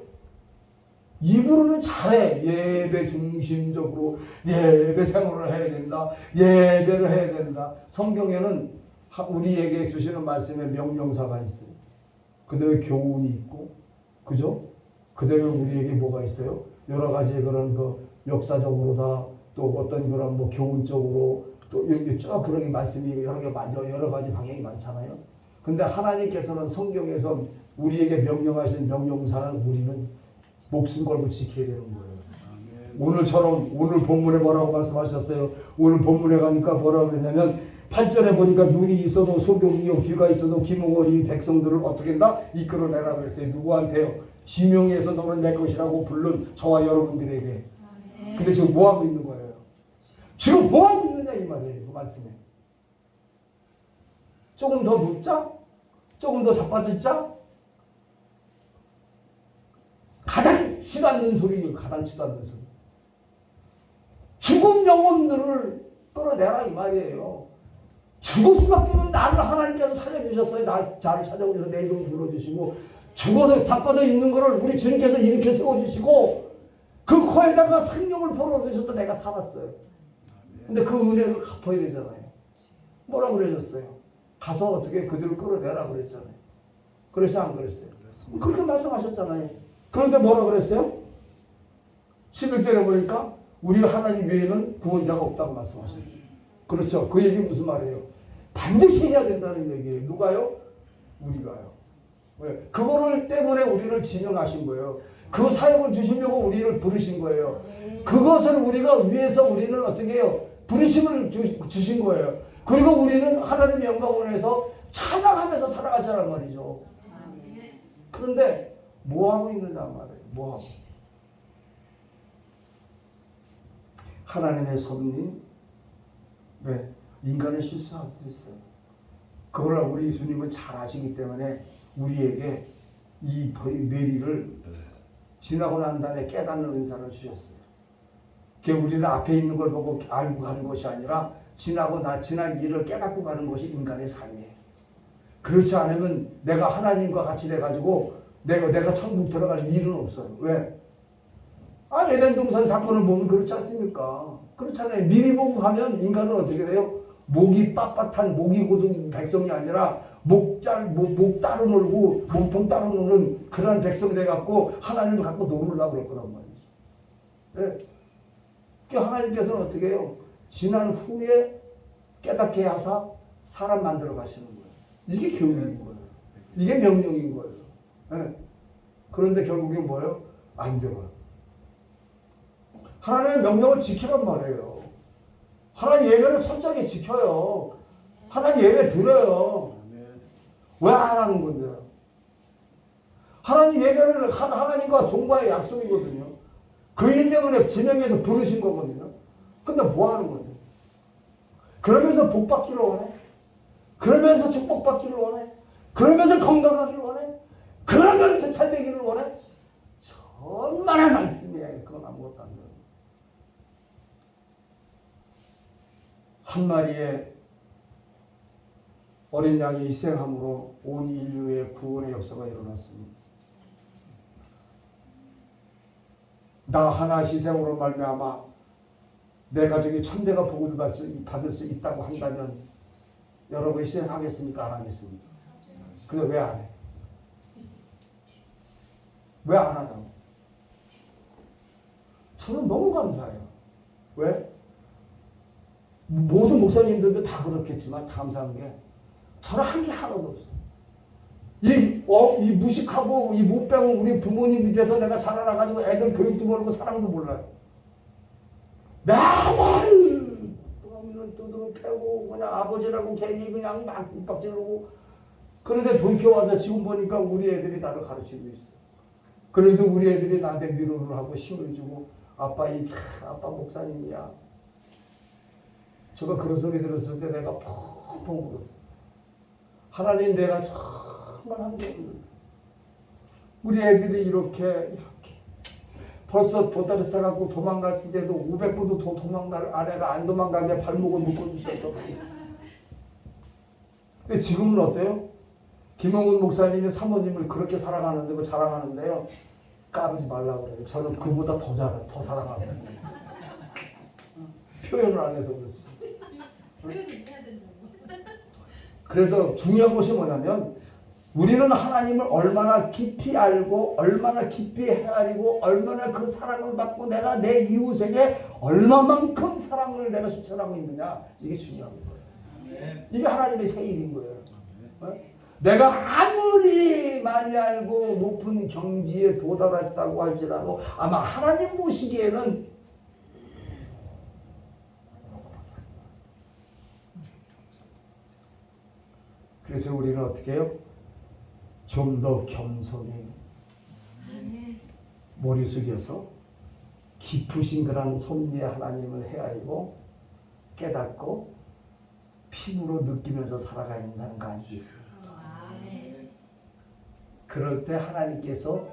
입으로는 잘해. 예배 중심적으로 예배 생활을 해야 된다. 예배를 해야 된다. 성경에는 우리에게 주시는 말씀에 명령사가 있어요. 그 다음에 교훈이 있고 그죠? 그 다음에 우리에게 뭐가 있어요? 여러 가지 그런 역사적으로다 또 어떤 그런 뭐 교훈적으로 또 이렇게 쭉 그런 말씀이 여러 가지 방향이 많잖아요. 근데 하나님께서는 성경에서 우리에게 명령하신 명령사를 우리는 목숨 걸고 지켜야 되는 거예요. 오늘처럼 오늘 본문에 뭐라고 말씀하셨어요? 오늘 본문에 가니까 뭐라고 그러냐면 8절에 보니까 눈이 있어도 소경이요 귀가 있어도 기몽어리 백성들을 어떻게 한다? 이끌어내라 그랬어요. 누구한테요? 지명해서 너는 내 것이라고 부른 저와 여러분들에게. 근데 지금 뭐하고 있는 거예요? 지금 뭐하고 있느냐 이 말이에요. 그 말씀에. 조금 더 눕자? 조금 더 자빠질자? 가당치도 않는 소리예요. 가당치도 않는 소리. 죽은 영혼들을 끌어내라 이 말이에요. 죽을 수밖에 없는 나를 하나님께서 살려주셨어요. 나를 찾아오셔서 내 이름을 불러주시고 죽어서 자빠져 있는 거를 우리 주님께서 이렇게 세워주시고 그 코에다가 생명을 불어주셔서 내가 살았어요. 근데 그 은혜를 갚아야 되잖아요. 뭐라고 그러셨어요? 가서 어떻게 그들을 끌어내라 그랬잖아요. 그래서 안 그랬어요? 그렇게 말씀하셨잖아요. 그런데 뭐라 그랬어요? 11절에 보니까 우리 하나님 외에는 구원자가 없다고 말씀하셨어요. 그렇죠. 그 얘기 무슨 말이에요? 반드시 해야 된다는 얘기예요. 누가요? 우리가요. 왜? 그거를 때문에 우리를 지명하신 거예요. 그 사역을 주시려고 우리를 부르신 거예요. 그것을 우리가 위해서 우리는 어떻게 해요? 부르심을 주신 거예요. 그리고 우리는 하나님의 영광을 위해서 찬양하면서 살아가자는 말이죠. 그런데 뭐하고 있느냐 말이에요. 뭐하고. 하나님의 섭리, 왜? 인간은 실수할 수 있어요. 그걸 우리 예수님은 잘 아시기 때문에 우리에게 이 뇌리를 지나고 난 다음에 깨닫는 은사를 주셨어요. 그게 우리는 앞에 있는 걸 보고 알고 가는 것이 아니라 지난 일을 깨닫고 가는 것이 인간의 삶이에요. 그렇지 않으면 내가 하나님과 같이 돼가지고 내가 천국 들어갈 일은 없어요. 왜? 에덴 동산 사건을 보면 그렇지 않습니까? 그렇잖아요. 미리 보고 가면 인간은 어떻게 돼요? 목이 빳빳한 목이 고든 백성이 아니라 목 따로 놀고 몸통 따로 노는 그런 백성이 돼갖고 하나님을 갖고 놀으려고 그럴 거란 말이죠. 네. 그러니까 하나님께서는 어떻게 해요? 지난 후에 깨닫게 하사 사람 만들어 가시는 거예요. 이게 교육인 거예요. 이게 명령인 거예요. 네. 그런데 결국엔 뭐예요? 안 돼요. 하나님의 명령을 지키란 말이에요. 하나님 예배를 철저하게 지켜요. 하나님 예배 드려요. 왜 안 하는 건데요? 하나님 예배를 하나님과 종과의 약속이거든요. 그 일 때문에 지명해서 부르신 거거든요. 근데 뭐 하는 건데? 그러면서 복 받기를 원해? 그러면서 축복 받기를 원해? 그러면서 건강하기를 원해? 그러면서 잘 되기를 원해? 천만의 말씀이에요. 그건 아무것도 안 돼요. 한 마리의 어린 양이 희생함으로 온 인류의 구원의 역사가 일어났습니다. 나 하나 희생으로 말미암아 내 가족이 천대가 복을 받을 수 있다고 한다면 여러분 희생하겠습니까? 안 하겠습니까? 근데 왜 안 해? 왜 안 하냐고? 저는 너무 감사해요. 왜? 모든 목사님들도 다 그렇겠지만 감사한 게 저는 한 게 하나도 없어요. 이 무식하고 이 못 배운 우리 부모님 밑에서 내가 자라나가지고 애들 교육도 모르고 사랑도 몰라요. 매달 두드러 패고 그냥 아버지라고 괜히 그냥 막 윽박지르고 그런데 돌이켜와서 지금 보니까 우리 애들이 나를 가르치고 있어요. 그래서 우리 애들이 나한테 위로를 하고 힘을 주고 아빠 목사님이야. 제가 그런 소리 들었을 때 내가 펑펑 울었어요. 하나님 내가 정말 한게 없는데 우리 애들이 이렇게 벌써 보따리 싸갖고 도망갔을 때도 500분도 더 도망갈 아내가 안 도망가게 발목을 묶어주셔서 근데 지금은 어때요? 김홍훈 목사님이 사모님을 그렇게 사랑하는데 자랑하는데요. 까불지 말라고 그래요. 저는 그보다 더 사랑합니다. 표현을 안 해서 그렇지. 표현이 해야 된다고. 그래서 중요한 것이 뭐냐면 우리는 하나님을 얼마나 깊이 알고 얼마나 깊이 헤아리고 얼마나 그 사랑을 받고 내가 내 이웃에게 얼마만큼 사랑을 내가 실천하고 있느냐 이게 중요한 거예요. 이게 하나님의 새 일인 거예요. 내가 아무리 많이 알고 높은 경지에 도달했다고 할지라도 아마 하나님 보시기에는 그래서 우리는 어떻게 해요? 좀 더 겸손히 머리 숙여서 깊으신 그런 섭리의 하나님을 헤아리고 깨닫고 피부로 느끼면서 살아가야 된다는 거 아니겠어요? 그럴 때 하나님께서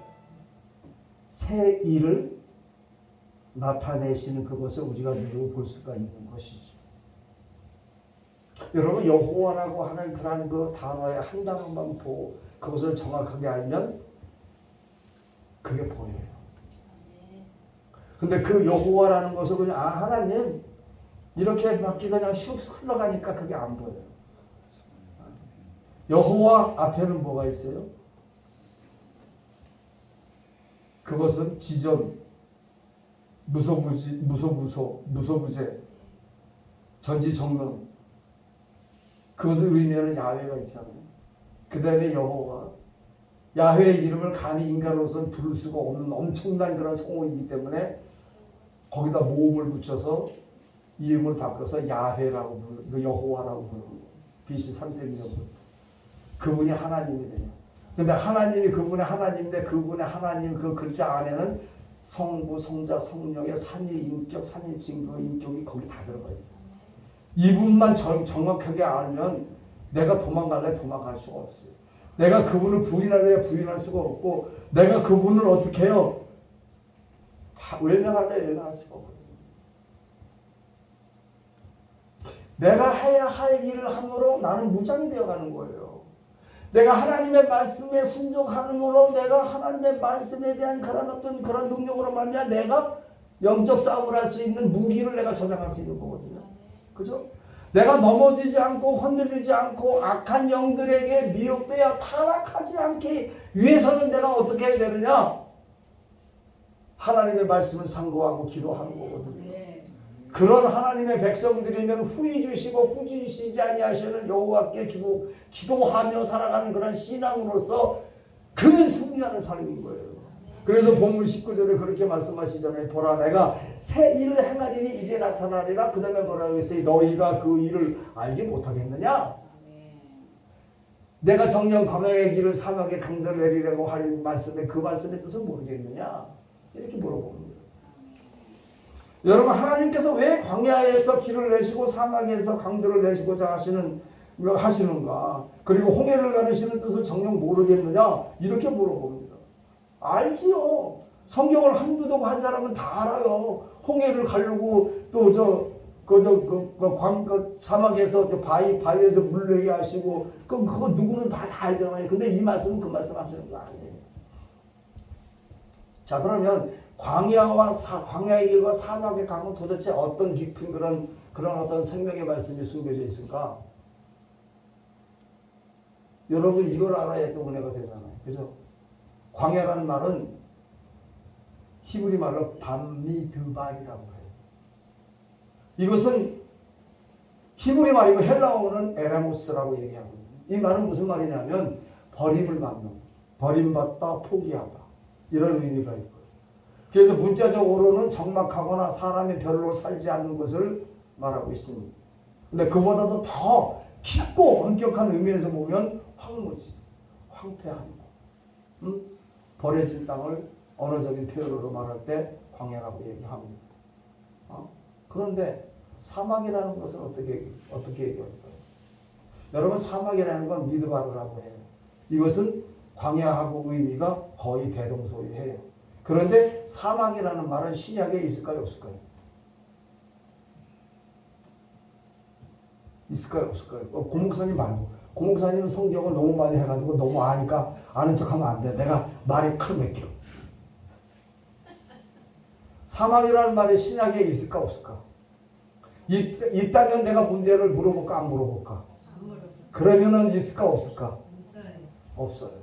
새 일을 나타내시는 그것을 우리가 누리고 볼 수가 있는 것이죠. 여러분 여호와라고 하는 그러한 그 단어의 한 단어만 보고 그것을 정확하게 알면 그게 보여요. 근데 그 여호와라는 것을 그냥 하나님 이렇게 막기 그냥 슉 흘러가니까 그게 안 보여요. 여호와 앞에는 뭐가 있어요? 그것은 지전, 무소부재, 전지전능. 그것을 의미하는 야훼가 있잖아요. 그 다음에 여호와. 야훼의 이름을 감히 인간으로서는 부를 수가 없는 엄청난 그런 성호이기 때문에 거기다 모음을 붙여서 이름을 바꿔서 야훼라고 부르는 그 여호와라고 부르는 거예요. BC 3세기년 그분이 하나님이래요. 근데 하나님이 그분의 하나님인데 그분의 하나님 그 글자 안에는 성부, 성자, 성령의 삼위인격, 삼위진거 인격이 거기 다 들어가 있어요. 이분만 정확하게 알면 내가 도망갈래 도망갈 수가 없어요. 내가 그분을 부인할래 부인할 수가 없고 내가 그분을 어떻게 해요? 외면할래 외면할 수가 없거든요. 내가 해야 할 일을 함으로 나는 무장이 되어가는 거예요. 내가 하나님의 말씀에 순종함으로 내가 하나님의 말씀에 대한 그런 어떤 그런 능력으로 말미암아 내가 영적 싸움을 할 수 있는 무기를 내가 저장할 수 있는 거거든요. 그죠? 내가 넘어지지 않고 흔들리지 않고 악한 영들에게 미혹되어 타락하지 않기 위해서는 내가 어떻게 해야 되느냐? 하나님의 말씀을 상고하고 기도하는 거거든요. 그런 하나님의 백성들이면 후히 주시고 꾸짖으시지 아니하시는 여호와께 기도하며 살아가는 그런 신앙으로서 그는 승리하는 삶인 거예요. 그래서 본문 19절에 그렇게 말씀하시잖아요. 보라 내가 새 일을 행하리니 이제 나타나리라. 그 다음에 뭐라고 했어요? 너희가 그 일을 알지 못하겠느냐? 내가 정령 광야의 길을 사막에 강들을 내리라고 하는 말씀에 그 말씀의 뜻을 모르겠느냐? 이렇게 물어봅니다. 여러분 하나님께서 왜 광야에서 길을 내시고 사막에서 강들을 내시고자 하시는가? 그리고 홍해를 가르시는 뜻을 정녕 모르겠느냐? 이렇게 물어봅니다. 알지요. 성경을 한두 한 사람은 다 알아요. 홍해를 가르고 또 사막에서 바위에서 물 내게 하시고 그럼 그거 누구는 다 알잖아요. 근데 이 말씀은 그 말씀 하시는 거 아니에요. 자 그러면 광야의 길과 사막의 강은 도대체 어떤 깊은 그런 어떤 생명의 말씀이 숨겨져 있을까? 여러분 이걸 알아야 또 은혜가 되잖아요. 그죠? 광야라는 말은 히브리 말로 밤미드발이라고 해요. 이것은 히브리 말이고 헬라어는 에라모스라고 얘기하거든요. 이 말은 무슨 말이냐면 버림을 받는, 버림받다, 포기하다 이런 의미가 있고 그래서 문자적으로는 적막하거나 사람이 별로 살지 않는 것을 말하고 있습니다. 근데 그보다도 더 깊고 엄격한 의미에서 보면 황무지, 황폐한 거, 버려진 땅을 언어적인 표현으로 말할 때 광야라고 얘기합니다. 그런데 사막이라는 것은 어떻게 얘기할까요? 여러분 사막이라는 건 미드바르라고 해요. 이것은 광야하고 의미가 거의 대동소이해요. 그런데 사막이라는 말은 신약에 있을까요? 없을까요? 있을까요? 없을까요? 고목사님 말고. 고목사님은 성경을 너무 많이 해가지고 너무 아니까 아는 척하면 안 돼. 내가 말에 칼 맺혀. 사막이라는 말이 신약에 있을까? 없을까? 있다면 내가 문제를 물어볼까? 안 물어볼까? 그러면은 있을까? 없을까? 없어요.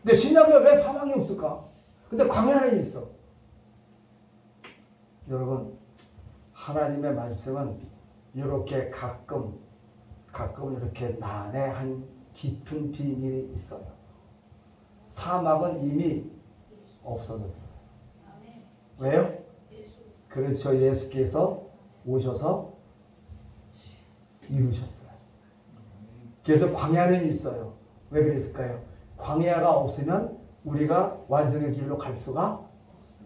근데 신약에 왜 사막이 없을까? 근데 광야는 있어. 여러분 하나님의 말씀은 이렇게 가끔 이렇게 난해한 깊은 비밀이 있어요. 사막은 이미 없어졌어요. 왜요? 그렇죠. 예수께서 오셔서 이루셨어요. 그래서 광야는 있어요. 왜 그랬을까요? 광야가 없으면 우리가 완성의 길로 갈 수가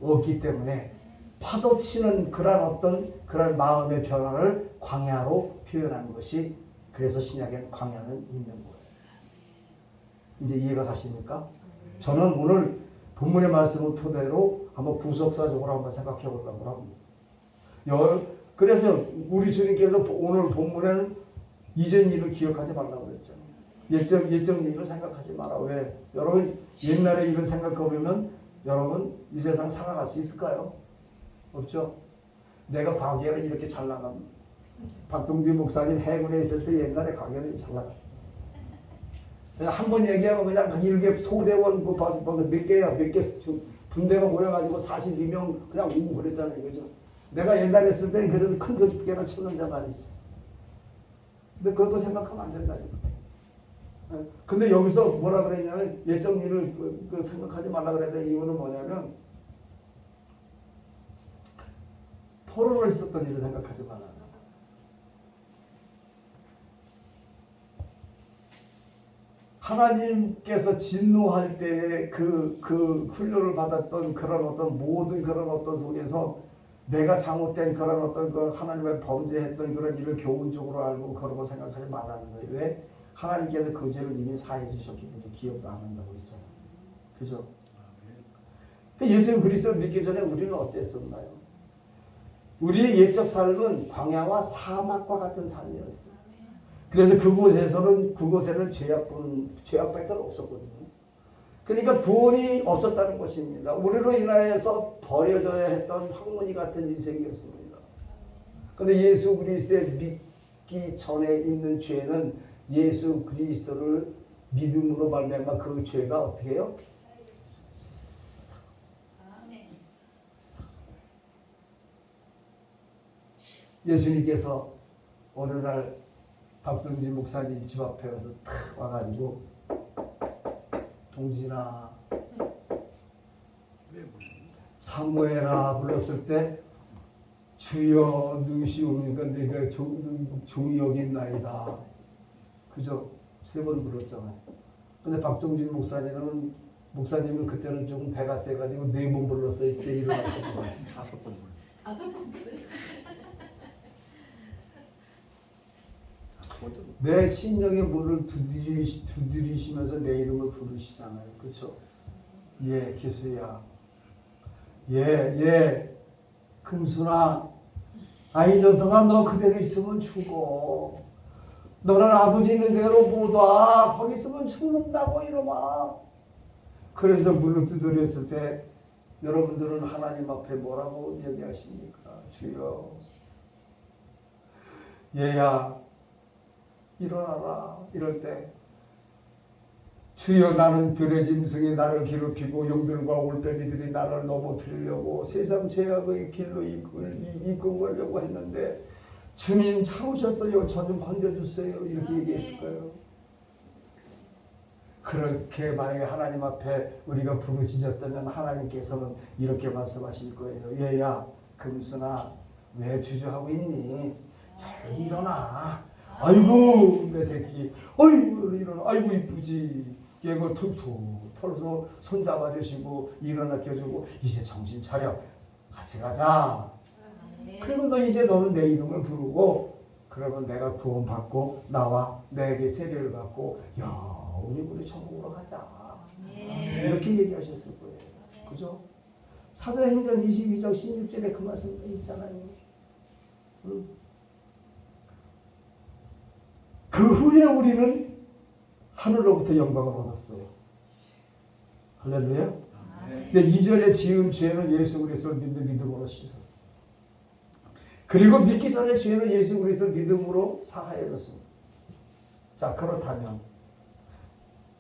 없기 때문에 파도 치는 그런 마음의 변화를 광야로 표현하는 것이 그래서 신약엔 광야는 있는 거예요. 이제 이해가 가십니까? 저는 오늘 본문의 말씀을 토대로 한번 구속사적으로 한번 생각해 보려고 합니다. 그래서 우리 주님께서 오늘 본문에는 이전 일을 기억하지 말라고 그랬잖아요. 예적 일을 생각하지 마라. 왜? 여러분 옛날의 일을 생각해보면 여러분 이 세상 살아갈 수 있을까요? 없죠. 내가 과거에는 이렇게 잘 나갑니다. 박동진 목사님 해군에 있을 때 옛날에 과거에는 잘 나갑니다. 한 번 얘기하면 그냥 일개 소대원 벌써 몇 개야, 몇 개 분대가 모여가지고 42명 그냥 오고 그랬잖아요. 그죠? 내가 옛날에 했을 때는 그래도 큰 소리나 쳤는데 말이지. 근데 그것도 생각하면 안 된다니까. 근데 여기서 뭐라 그랬냐면 예적 일을 생각하지 말라 그랬던 이유는 뭐냐면 포로로 있었던 일을 생각하지 말라. 하나님께서 진노할 때에 그 훈련을 받았던 그런 어떤 모든 그런 어떤 속에서 내가 잘못된 그런 어떤 그 하나님을 범죄했던 그런 일을 교훈적으로 알고 그러고 생각하지 말라는 거예요. 왜? 하나님께서 그 죄를 이미 사해 주셨기 때문에 기억도 안 한다고 했잖아요. 그죠? 예수 그리스도를 믿기 전에 우리는 어땠었나요? 우리의 옛적 삶은 광야와 사막과 같은 삶이었어요. 그래서 그곳에는 죄악밖에 없었거든요. 그러니까 구원이 없었다는 것입니다. 우리로 인하여서 버려져야 했던 황무지 같은 인생이었습니다. 그런데 예수 그리스도에 믿기 전에 있는 죄는 예수 그리스도를 믿음으로 말미암아 그 죄가 어떻게 해요? 예수님께서 어느 날 박동진 목사님 집 앞에 가서 탁 와가지고 동진아 사무엘아 불렀을 때 주여 능시오니까 내가 종이 여기 있나이다. 그죠? 3번 불렀잖아요. 근데 박동진 목사님은 그때는 조금 배가 세가지고 4번 불렀어요. 이때 일어나셨던 거예요. 5번. 5번 불렀어요. 내 심령의 문을 두드리시면서 내 이름을 부르시잖아요. 그렇죠? 예, 기수야. 예, 금순아. 아이 녀석아, 너 그대로 있으면 죽어. 너는 아버지 있는 대로 못 와. 거기 있으면 죽는다고 이놈아. 그래서 문을 두드렸을 때 여러분들은 하나님 앞에 뭐라고 얘기하십니까? 주여. 얘야. 일어나라. 이럴 때 주여 나는 들의 짐승이 나를 괴롭히고 용들과 올빼미들이 나를 넘어뜨리려고 세상 죄악의 길로 이끌려고 했는데 주님 참으셨어요. 저 좀 건져주세요. 이렇게 얘기했을 거예요. 그렇게 만약에 하나님 앞에 우리가 부르짖었다면 하나님께서는 이렇게 말씀하실 거예요. 얘야 금순아 왜 주저하고 있니? 잘 일어나. 아이고 내 새끼 아이고 일어나. 아이고 이쁘지. 얘가 툭툭 털어서 손 잡아주시고 일어나 껴주고 이제 정신 차려 같이 가자. 그리고 너는 내 이름을 부르고 그러면 내가 구원받고 나와 내게 세례를 받고 우리 천국으로 가자. 이렇게 얘기하셨을 거예요. 그죠? 사도행전 22장 16절에 그 말씀 있잖아요. 그 후에 우리는 하늘로부터 영광을 얻었어요. 할렐루야. 이전에 지은 죄는 예수 그리스도를 믿는 믿음으로 씻었어요. 그리고 믿기 전에 죄는 예수 그리스도를 믿음으로 사하여졌습니다. 자, 그렇다면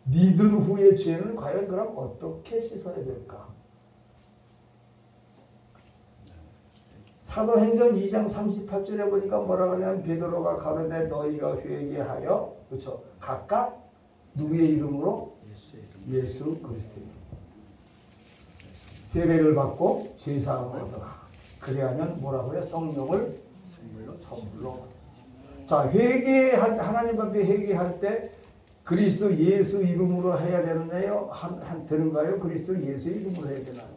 믿은 후의 죄는 과연 그럼 어떻게 씻어야 될까? 사도행전 2장 38절에 보니까 뭐라고 하냐면 베드로가 가로되 너희가 회개하여 그렇죠? 각각 누구의 이름으로? 예수 그리스도의 이름으로 세례를 받고 죄사함을 얻어라. 그래야면 뭐라고요? 성령을 선물로. 자, 하나님 앞에 회개할 때 그리스도 예수 이름으로 해야 되나요? 되는가요? 그리스도 예수 이름으로 해야 되나요?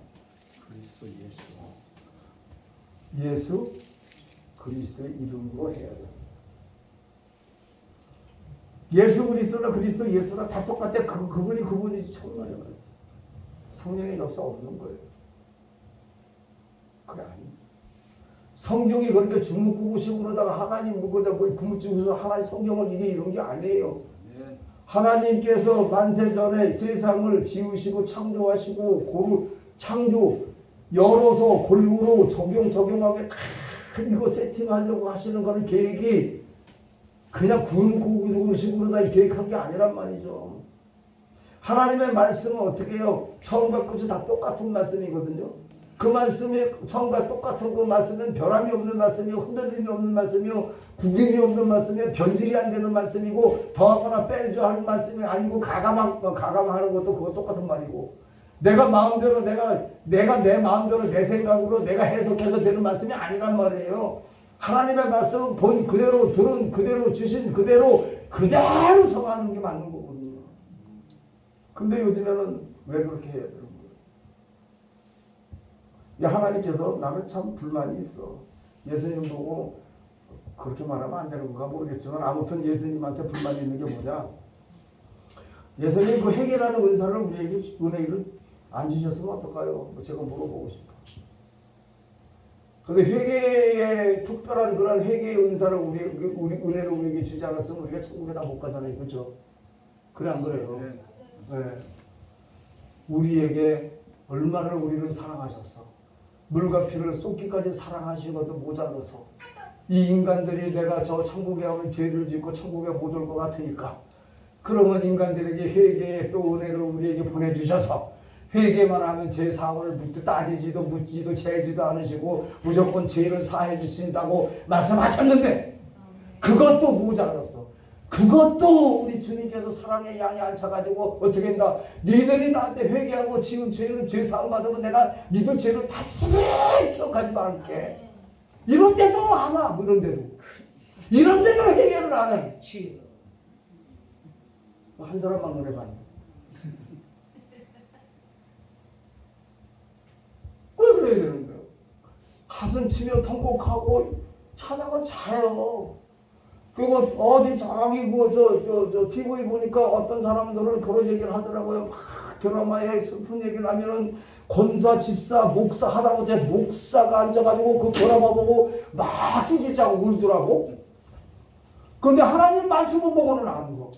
예수 그리스도의 이름으로 해야 돼요. 예수 그리스도나 그리스도 예수나 다 똑같아. 그분이지 천만에 말했어. 성령의 역사 없는 거예요. 그게 아니에요. 성경이 그렇게 주묵구구식으로다가 하나님 구묵주구식으로 하나님 성경을 이게 이런 게 아니에요. 아멘. 하나님께서 만세전에 세상을 지으시고 창조하시고 창조 열어서 골고루 적용하게 다 이거 세팅하려고 하시는 거는 계획이 그냥 구묵구구식으로 다 계획한 게 아니란 말이죠. 하나님의 말씀은 어떻게 해요? 처음과 끝이 다 똑같은 말씀이거든요. 그 말씀이 처음과 똑같은 그 말씀은 변함이 없는 말씀이요, 흔들림이 없는 말씀이요, 구김이 없는 말씀이요, 변질이 안 되는 말씀이고 더하거나 빼줘 하는 말씀이 아니고 가감하는 것도 그거 똑같은 말이고 내가 마음대로 내가 내 마음대로 내 생각으로 내가 해석해서 되는 말씀이 아니란 말이에요. 하나님의 말씀은 본 그대로 들은 그대로 주신 그대로 정하는 게 맞는 거거든요. 근데 요즘에는 왜 그렇게 해야 되는 거예요? 하나님께서 나는 참 불만이 있어. 예수님 보고 그렇게 말하면 안 되는 건가 모르겠지만 아무튼 예수님한테 불만이 있는 게 뭐냐? 예수님 그 회개라는 은사를 우리에게 은혜를 안 주셨으면 어떨까요? 제가 물어보고 싶어. 근데 회개의 특별한 그런 회개의 은사를 우리 은혜를 우리에게 주지 않았으면 우리가 천국에 다 못 가잖아요. 그렇죠? 그래 안 그래요? 네. 우리에게 얼마나 우리를 사랑하셨어. 물과 피를 쏟기까지 사랑하시고도 모자라서 이 인간들이 내가 저 천국에 가면 죄를 짓고 천국에 못 올 것 같으니까 그러면 인간들에게 회개의 또 은혜를 우리에게 보내주셔서 회개만 하면 죄 사함을 따지지도 묻지도 재지도 않으시고 무조건 죄를 사해 주신다고 말씀하셨는데 그것도 모자랐어. 그것도 우리 주님께서 사랑의 양이 안 차가지고 어떻게 한다. 니들이 나한테 회개하고 지은 죄 사함 받으면 내가 니들 죄를 다시금 기억하지도 않을게. 이런데도 안 와. 이런데도 회개를 안 해. 한 사람만 노래봤네. 왜 그래야 되는 거예요? 가슴 치며 통곡하고 찬양은 잘해요. 그리고 어디 저기 저 TV 보니까 어떤 사람들은 그런 얘기를 하더라고요. 막 드라마에 슬픈 얘기를 하면은 권사, 집사, 목사 하다못해 목사가 앉아가지고 그 드라마 보고 막 찌릿하고 울더라고. 그런데 하나님 말씀을 보고는 아는 거.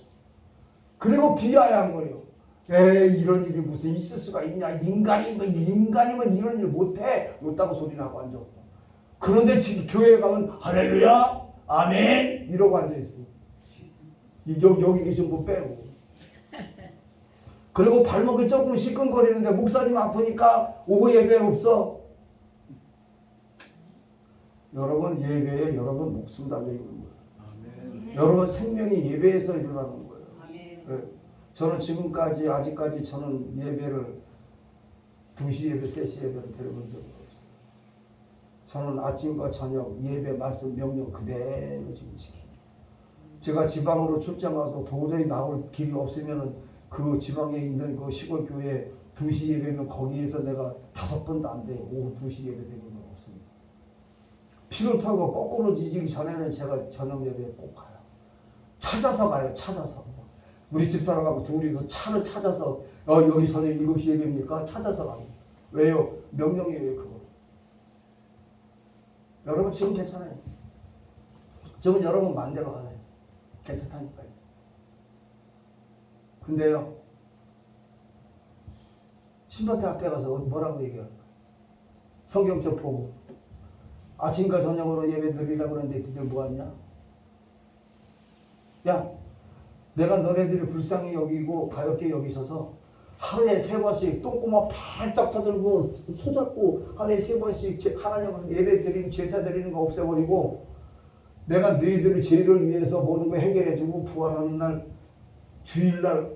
그리고 비하한 거예요. 이런 일이 무슨 있을 수가 있냐. 인간이면 이런 일 못해. 못다고 소리나고 앉아. 그런데 지금 교회에 가면 할렐루야. 아멘! 이러고 앉아있어요. 여기 계신 분 빼고. 그리고 발목이 조금 시큰거리는데 목사님 아프니까 오후 예배 없어. 여러분 예배에 여러분 목숨 달려있는 거예요. 여러분 생명이 예배에서 일어나는 거예요. 네. 저는 지금까지 아직까지 저는 예배를 2시 예배, 3시 예배를 드려본 적이 없어요. 저는 아침과 저녁 예배 말씀 명령 그대로 지금 지킵니다. 제가 지방으로 출장 와서 도저히 나올 길이 없으면 그 지방에 있는 그 시골 교회 2시 예배면 거기에서 내가 5번도 안 돼요. 오후 2시 예배 되는 건 없습니다. 피를 타고 거꾸로 지지기 전에는 제가 저녁 예배에 꼭 가요. 찾아서 가요. 찾아서. 우리 집사람하고 둘이서 차를 찾아서 여기 저녁 7시 예배입니까? 찾아서 가요. 왜요? 명령이에요. 그거. 여러분 지금 괜찮아요. 지금 여러분 만대로 가요. 괜찮다니까요. 근데요. 신바태 앞에 가서 뭐라고 얘기할까? 성경책 보고 아침과 저녁으로 예배 드리려고 하는데 니들 뭐하냐? 야, 내가 너네들이 불쌍히 여기고 가볍게 여기셔서 하루에 3번씩 똥구멍 팔짝 터들고 손잡고 하루에 3번씩 하나님을 예배 드리는 제사 드리는 거 없애버리고 내가 너희들의 죄를 위해서 모든 거 해결해주고 부활하는 날 주일날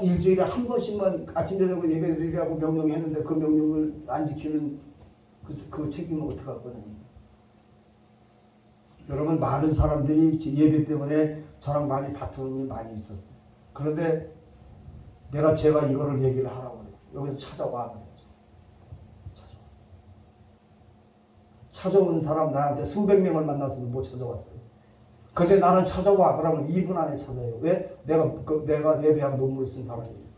일주일에 한 번씩만 아침 저녁으로 예배 드리라고 명령했는데 그 명령을 안 지키는 그 책임은 어떻게 할 거냐. 여러분 많은 사람들이 예배 때문에 저랑 많이 다투는 일이 많이 있었어요. 그런데 제가 이거를 얘기를 하라고 그래요. 여기서 찾아와 그래요. 찾아온 사람 나한테 수백 명을 만났으면 못 찾아왔어요. 근데 나는 찾아와 그러면 2분 안에 찾아요. 왜? 내가 예배하고 논문을 쓴 사람이에요.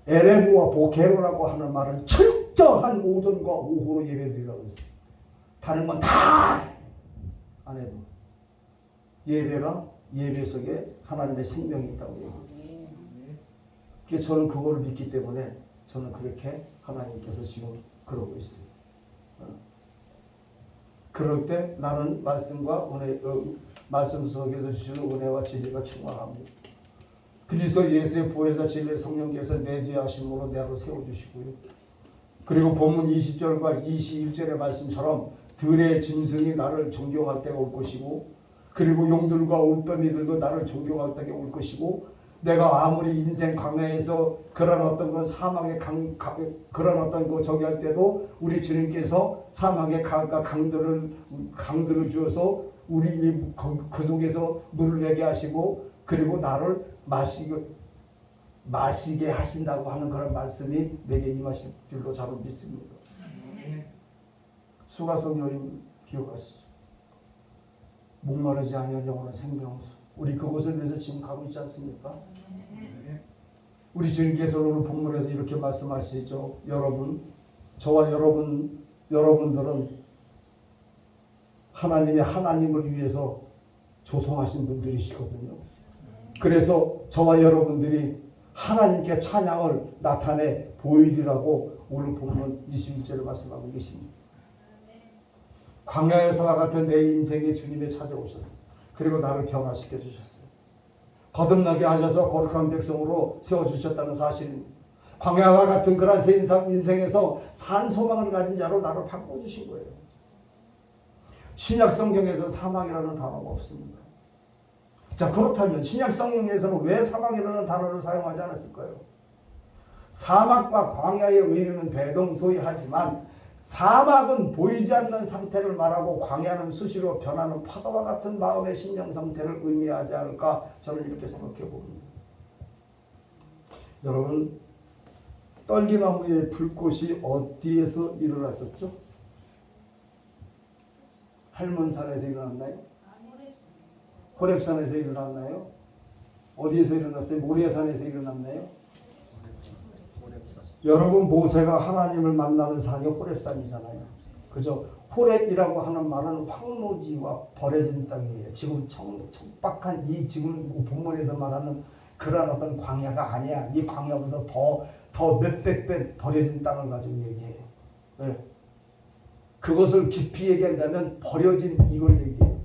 에레브와 보케로라고 하는 말은 철저한 오전과 오후로 예배드리라고 했어요. 다른 건 다 안 해도 예배 속에 하나님의 생명이 있다고 얘기했어요. 그래서 저는 그걸 믿기 때문에 저는 그렇게 하나님께서 지금 그러고 있어요. 그럴 때 나는 말씀과 은혜, 말씀 속에서 주시는 은혜와 진리가 충만합니다. 그리스도 예수의 보혜사 진리의 성령께서 내주하심으로 내 안으로 세워주시고요. 그리고 본문 20절과 21절의 말씀처럼 들의 짐승이 나를 존경할 때가 올 것이고, 그리고 용들과 올빼미들도 나를 존경할 때가 올 것이고, 내가 아무리 인생 강야에서 그런 어떤 그 사망의 그런 어떤 그 저기 할 때도 우리 주님께서 사망의 강들을 주어서 우리 그 속에서 물을 내게 하시고, 그리고 나를 마시게 하신다고 하는 그런 말씀이 내게 임하실 줄로 저는 믿습니다. 수가성 여인 기억하시죠? 목마르지 아니한 영원한 생명수. 우리 그곳을 위해서 지금 가고 있지 않습니까? 우리 주님께서 오늘 본문에서 이렇게 말씀하시죠. 여러분, 저와 여러분들은 하나님을 위해서 조성하신 분들이시거든요. 그래서 저와 여러분들이 하나님께 찬양을 나타내 보이리라고 오늘 본문 21절을 말씀하고 계십니다. 광야에서와 같은 내 인생에 주님이 찾아오셨어요. 그리고 나를 변화시켜 주셨어요. 거듭나게 하셔서 거룩한 백성으로 세워주셨다는 사실입니다. 광야와 같은 그런 새 인생에서 산 소망을 가진 자로 나를 바꿔주신 거예요. 신약 성경에서 사망이라는 단어가 없습니다. 자, 그렇다면 신약 성경에서는 왜 사망이라는 단어를 사용하지 않았을까요? 사막과 광야의 의미는 대동소이하지만 사막은 보이지 않는 상태를 말하고 광야는 수시로 변하는 파도와 같은 마음의 심령 상태를 의미하지 않을까 저는 이렇게 생각해 봅니다. 여러분, 떨기나무의 불꽃이 어디에서 일어났었죠? 할몬산에서 일어났나요? 호렙산에서 일어났나요? 어디에서 일어났어요? 모리아산에서 일어났나요? 여러분, 모세가 하나님을 만나는 산이 호렙산이잖아요. 그죠? 호렙이라고 하는 말은 황무지와 버려진 땅이에요. 지금 척박한 이 지금 본문에서 말하는 그런 어떤 광야가 아니야. 이 광야보다 더 몇백 배 버려진 땅을 가지고 얘기해요. 네. 그것을 깊이 얘기한다면 버려진 이걸 얘기해요.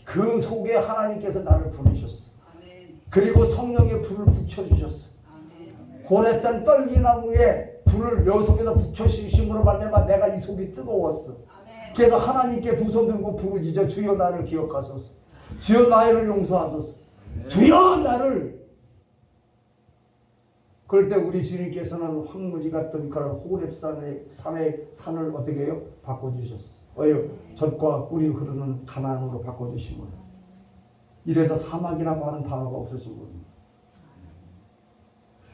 그 속에 하나님께서 나를 부르셨어. 그리고 성령의 불을 붙여주셨어. 호렙산 떨기나무에 불을 여 속에다 붙여주심으로 말미암아 내가 이 속이 뜨거웠어. 그래서 하나님께 두 손 들고 부르짖어 주여 나를 기억하소서. 주여 나를 용서하소서. 주여 나를. 그럴 때 우리 주님께서는 황무지 같은 그런 호렙산의 산을 어떻게 해요? 바꿔주셨어. 젖과 꿀이 흐르는 가나안으로 바꿔주신 거예요. 이래서 사막이라고 하는 단어가 없어진 겁니다.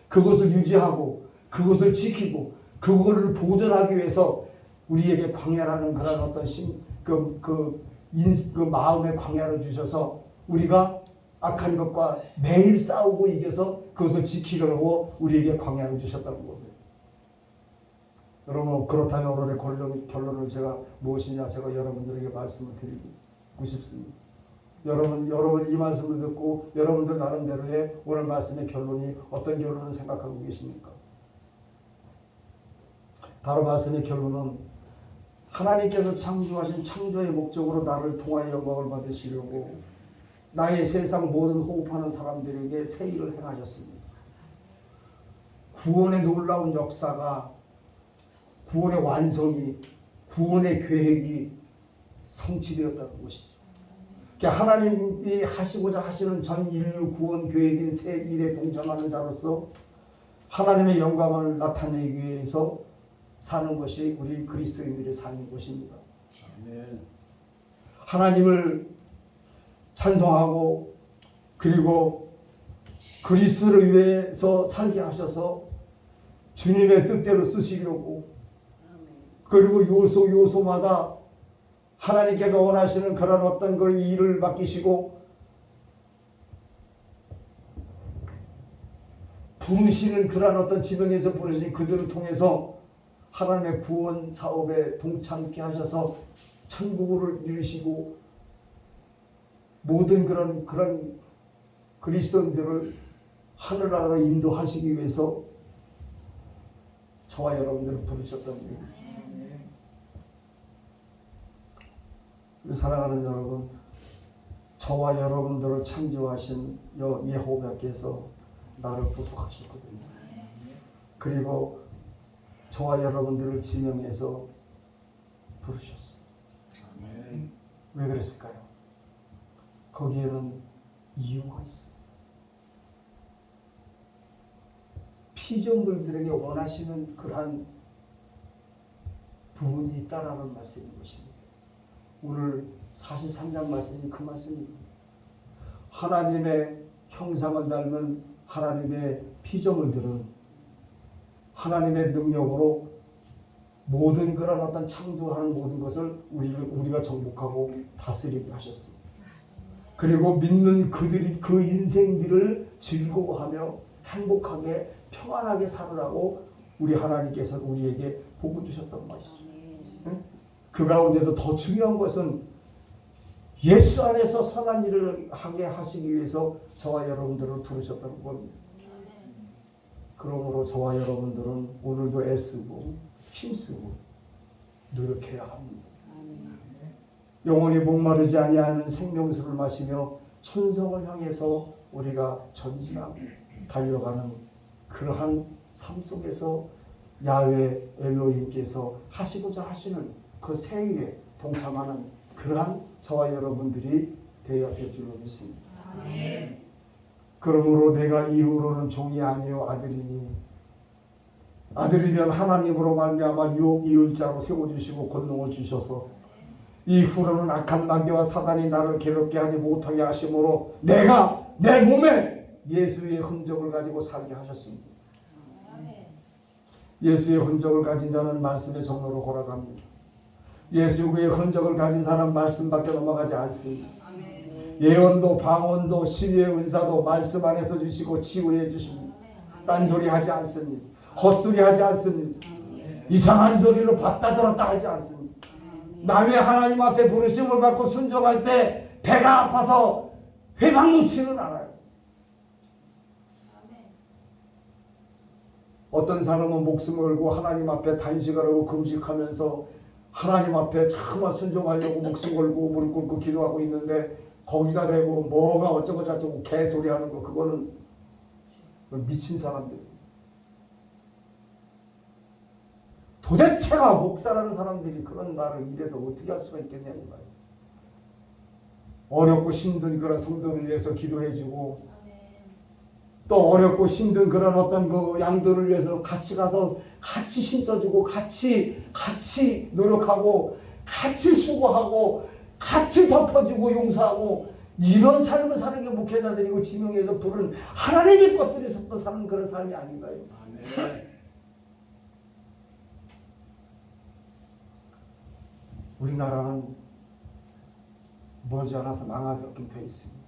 그것을 유지하고 그것을 지키고 그것을 보존하기 위해서 우리에게 광야라는 그런 어떤 그 마음의 광야를 주셔서 우리가 악한 것과 매일 싸우고 이겨서 그것을 지키려고 우리에게 광야를 주셨다는 겁니다. 여러분, 그렇다면 오늘의 결론을 제가 무엇이냐 제가 여러분들에게 말씀을 드리고 싶습니다. 여러분 이 말씀을 듣고 여러분들 나름대로의 오늘 말씀의 결론이 어떤 결론을 생각하고 계십니까? 바로 말씀의 결론은 하나님께서 창조하신 창조의 목적으로 나를 통하여 영광을 받으시려고 나의 세상 모든 호흡하는 사람들에게 새 일을 행하셨습니다. 구원의 놀라운 역사가, 구원의 완성이, 구원의 계획이 성취되었다는 것이죠. 하나님이 하시고자 하시는 전 인류 구원 계획인 새 일에 동참하는 자로서 하나님의 영광을 나타내기 위해서 사는 것이 우리 그리스도인들의 삶인 것입니다. 아멘. 하나님을 찬송하고 그리고 그리스도를 위해서 살게 하셔서 주님의 뜻대로 쓰시려고, 그리고 요소마다 하나님께서 원하시는 그런 어떤 그 일을 맡기시고 부르시는 그러한 어떤 지명에서 부르신 그들을 통해서 하나님의 구원 사업에 동참케 하셔서 천국을 이루시고 모든 그런 그리스도인들을 하늘나라로 인도하시기 위해서 저와 여러분들을 부르셨던 거예요. 사랑하는 여러분, 저와 여러분들을 창조하신 여호와께서 나를 구속하셨거든요. 그리고 저와 여러분들을 지명해서 부르셨어요. 왜 그랬을까요? 거기에는 이유가 있어요. 피조물들에게 원하시는 그러한 부분이 있다라는 말씀인 것입니다. 오늘 43장 말씀이 그 말씀입니다. 하나님의 형상을 닮은 하나님의 피조물들은 하나님의 능력으로 모든 그런 어떤 창조하는 모든 것을 우리가 정복하고 다스리게 하셨습니다. 그리고 믿는 그들이 그 인생들을 즐거워하며 행복하게 평안하게 살으라고 우리 하나님께서 우리에게 복을 주셨던 것이죠. 그 가운데서 더 중요한 것은 예수 안에서 선한 일을 하게 하시기 위해서 저와 여러분들을 부르셨다는 겁니다. 그러므로 저와 여러분들은 오늘도 애쓰고 힘쓰고 노력해야 합니다. 영원히 목마르지 아니하는 생명수를 마시며 천성을 향해서 우리가 전진하고 달려가는 그러한 삶 속에서 야훼 엘로힘께서 하시고자 하시는 그 새일에 동참하는 그러한 저와 여러분들이 되어야 될 줄로 믿습니다. 그러므로 내가 이후로는 종이 아니요 아들이니 아들이면 하나님으로 말미암아 유혹 이을자로 세워주시고 권능을 주셔서 이후로는 악한 마귀와 사단이 나를 괴롭게 하지 못하게 하심으로 내가 내 몸에 예수의 흔적을 가지고 살게 하셨습니다. 예수의 흔적을 가진 자는 말씀의 정로로 걸어갑니다. 예수의 흔적을 가진 사람 말씀밖에 넘어가지 않습니다. 예언도 방언도 신의 은사도 말씀 안에서 주시고 치유해 주십니다. 딴소리 하지 않습니다. 헛소리 하지 않습니다. 이상한 소리로 받다 들었다 하지 않습니다. 남의 하나님 앞에 부르심을 받고 순종할 때 배가 아파서 회방 놓지는 않아요. 어떤 사람은 목숨 걸고 하나님 앞에 단식을 하고 금식하면서 하나님 앞에 정말 순종하려고 목숨 걸고 무릎 꿇고 기도하고 있는데 거기다 대고 뭐가 어쩌고 저쩌고 개소리 하는 거 그거는 미친 사람들. 도대체가 목사라는 사람들이 그런 말을 이래서 어떻게 할 수가 있겠냐 이 말이에요. 어렵고 힘든 그런 성도를 위해서 기도해주고 또 어렵고 힘든 그런 어떤 그 양들을 위해서 같이 가서 같이 힘써주고 같이 노력하고 같이 수고하고 같이 덮어주고 용서하고 이런 삶을 사는 게 목회자들이고 지명해서 부른 하나님의 것들이 섞어 사는 그런 삶이 아닌가요? 우리나라는 머지않아서 망하게 돼 있습니다.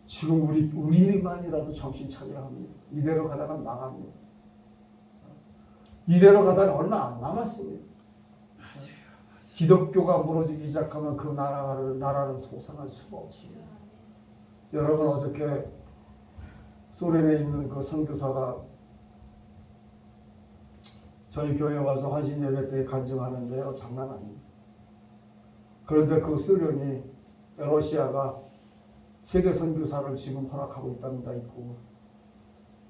지금 우리만이라도 정신 차려야 합니다. 이대로 가다가 망합니다. 이대로 가다가 얼마 안 남았습니다. 기독교가 무너지기 시작하면 그 나라는 소생할 수가 없습니다. 여러분 어저께 소련에 있는 그 선교사가 저희 교회에 와서 환신 예배 때 간증하는데요. 장난 아닙니다. 그런데 그 소련이 러시아가 세계 선교사를 지금 허락하고 있답니다. 있고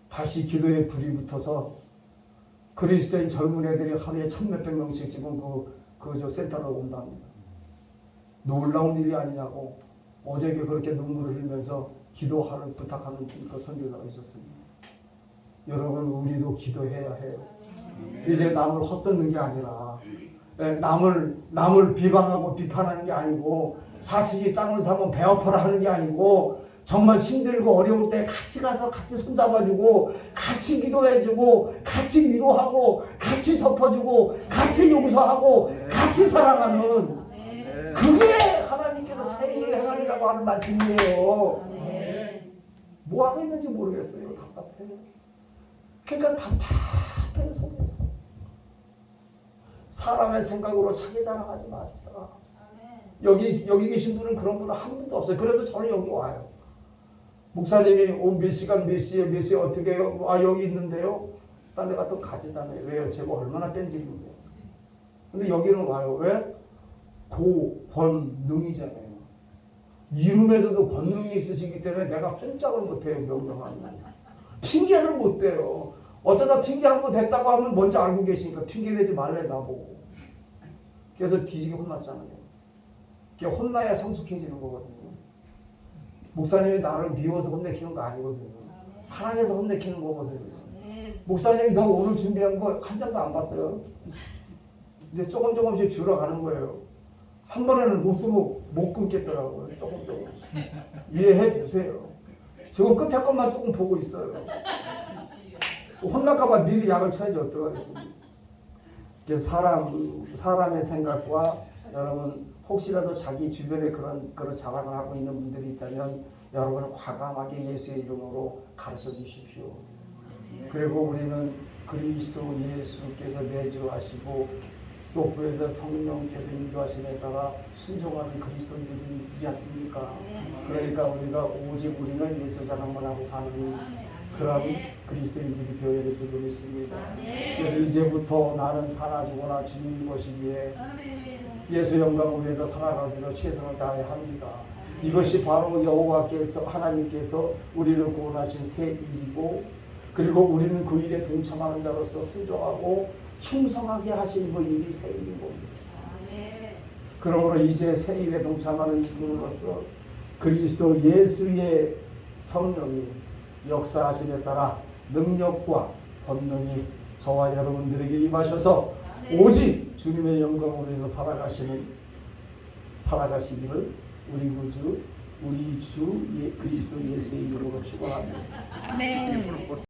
다시 기도에 불이 붙어서 그리스도인 젊은 애들이 하루에 1,000몇백 명씩 지금 저 센터로 온답니다. 놀라운 일이 아니냐고 어저께 그렇게 눈물을 흘리면서 기도하는 부탁하는 그 선교사가 있었습니다. 여러분 우리도 기도해야 해요. 이제 남을 헛듣는 게 아니라 남을 비방하고 비판하는 게 아니고 사치기 땅을 사면 배고파라 하는 게 아니고 정말 힘들고 어려울 때 같이 가서 같이 손잡아주고 같이 기도해주고 같이 위로하고 같이 덮어주고 같이 용서하고 같이 사랑하는 그게 하나님께서 새 일을 행하리라고 하는 말씀이에요. 뭐 하고 있는지 모르겠어요. 답답해요. 그러니까 답답해요, 속에서. 사람의 생각으로 자기 자랑하지 마십시다. 여기 계신 분은 그런 분은 한 분도 없어요. 그래서 저는 여기 와요. 목사님이 몇 시간 몇 시에 어떻게 해요? 여기 있는데요. 딴 데 가도 가지다네요. 왜요? 제가 얼마나 뺀질인데요. 근데 여기는 와요. 왜? 고권능이잖아요. 이름에서도 권능이 있으시기 때문에 내가 꼼짝을 못해요. 명령하면. 핑계를 못 대요. 어쩌다 핑계 한 번 됐다고 하면 먼저 알고 계시니까 핑계 대지 말래 나보고. 그래서 뒤지게 혼났잖아요. 혼나야 성숙해지는 거거든요. 목사님이 나를 미워서 혼내키는 거 아니거든요. 사랑해서 혼내키는 거거든요. 목사님이 너 오늘 준비한 거 한 장도 안 봤어요. 이제 조금씩 줄어가는 거예요. 한 번에는 못 쓰고 못 끊겠더라고요. 조금 이해해 주세요. 지금 끝에 것만 조금 보고 있어요. 혼날까봐 미리 약을 쳐야지 어떡하겠습니까? 사람의 생각과 여러분 혹시라도 자기 주변에 그런 자랑을 하고 있는 분들이 있다면 여러분은 과감하게 예수의 이름으로 가르쳐 주십시오. 그리고 우리는 그리스도 예수께서 내주하시고 또 그에서 성령께서 인도하심에 따라 순종하는 그리스도인들이지 않습니까? 그러니까 우리가 오직 우리는 예수 자랑만 하고 사는 그런 그리스도인들이 되어야 될 줄 믿습니다. 그래서 이제부터 나는 살아주거나 주님 것이기에 예수 영광을 위해서 살아가기로 최선을 다해야 합니다. 이것이 바로 여호와께서 하나님께서 우리를 구원하신 새 일이고 그리고 우리는 그 일에 동참하는 자로서 순종하고 충성하게 하신 그 일이 새 일인 겁니다. 그러므로 이제 새 일에 동참하는 이름으로서 그리스도 예수의 성령이 역사하심에 따라 능력과 권능이 저와 여러분들에게 임하셔서 오직 주님의 영광을 위해서 살아가시기를 우리 구주 우리 주 그리스도 예수의 이름으로 축원합니다.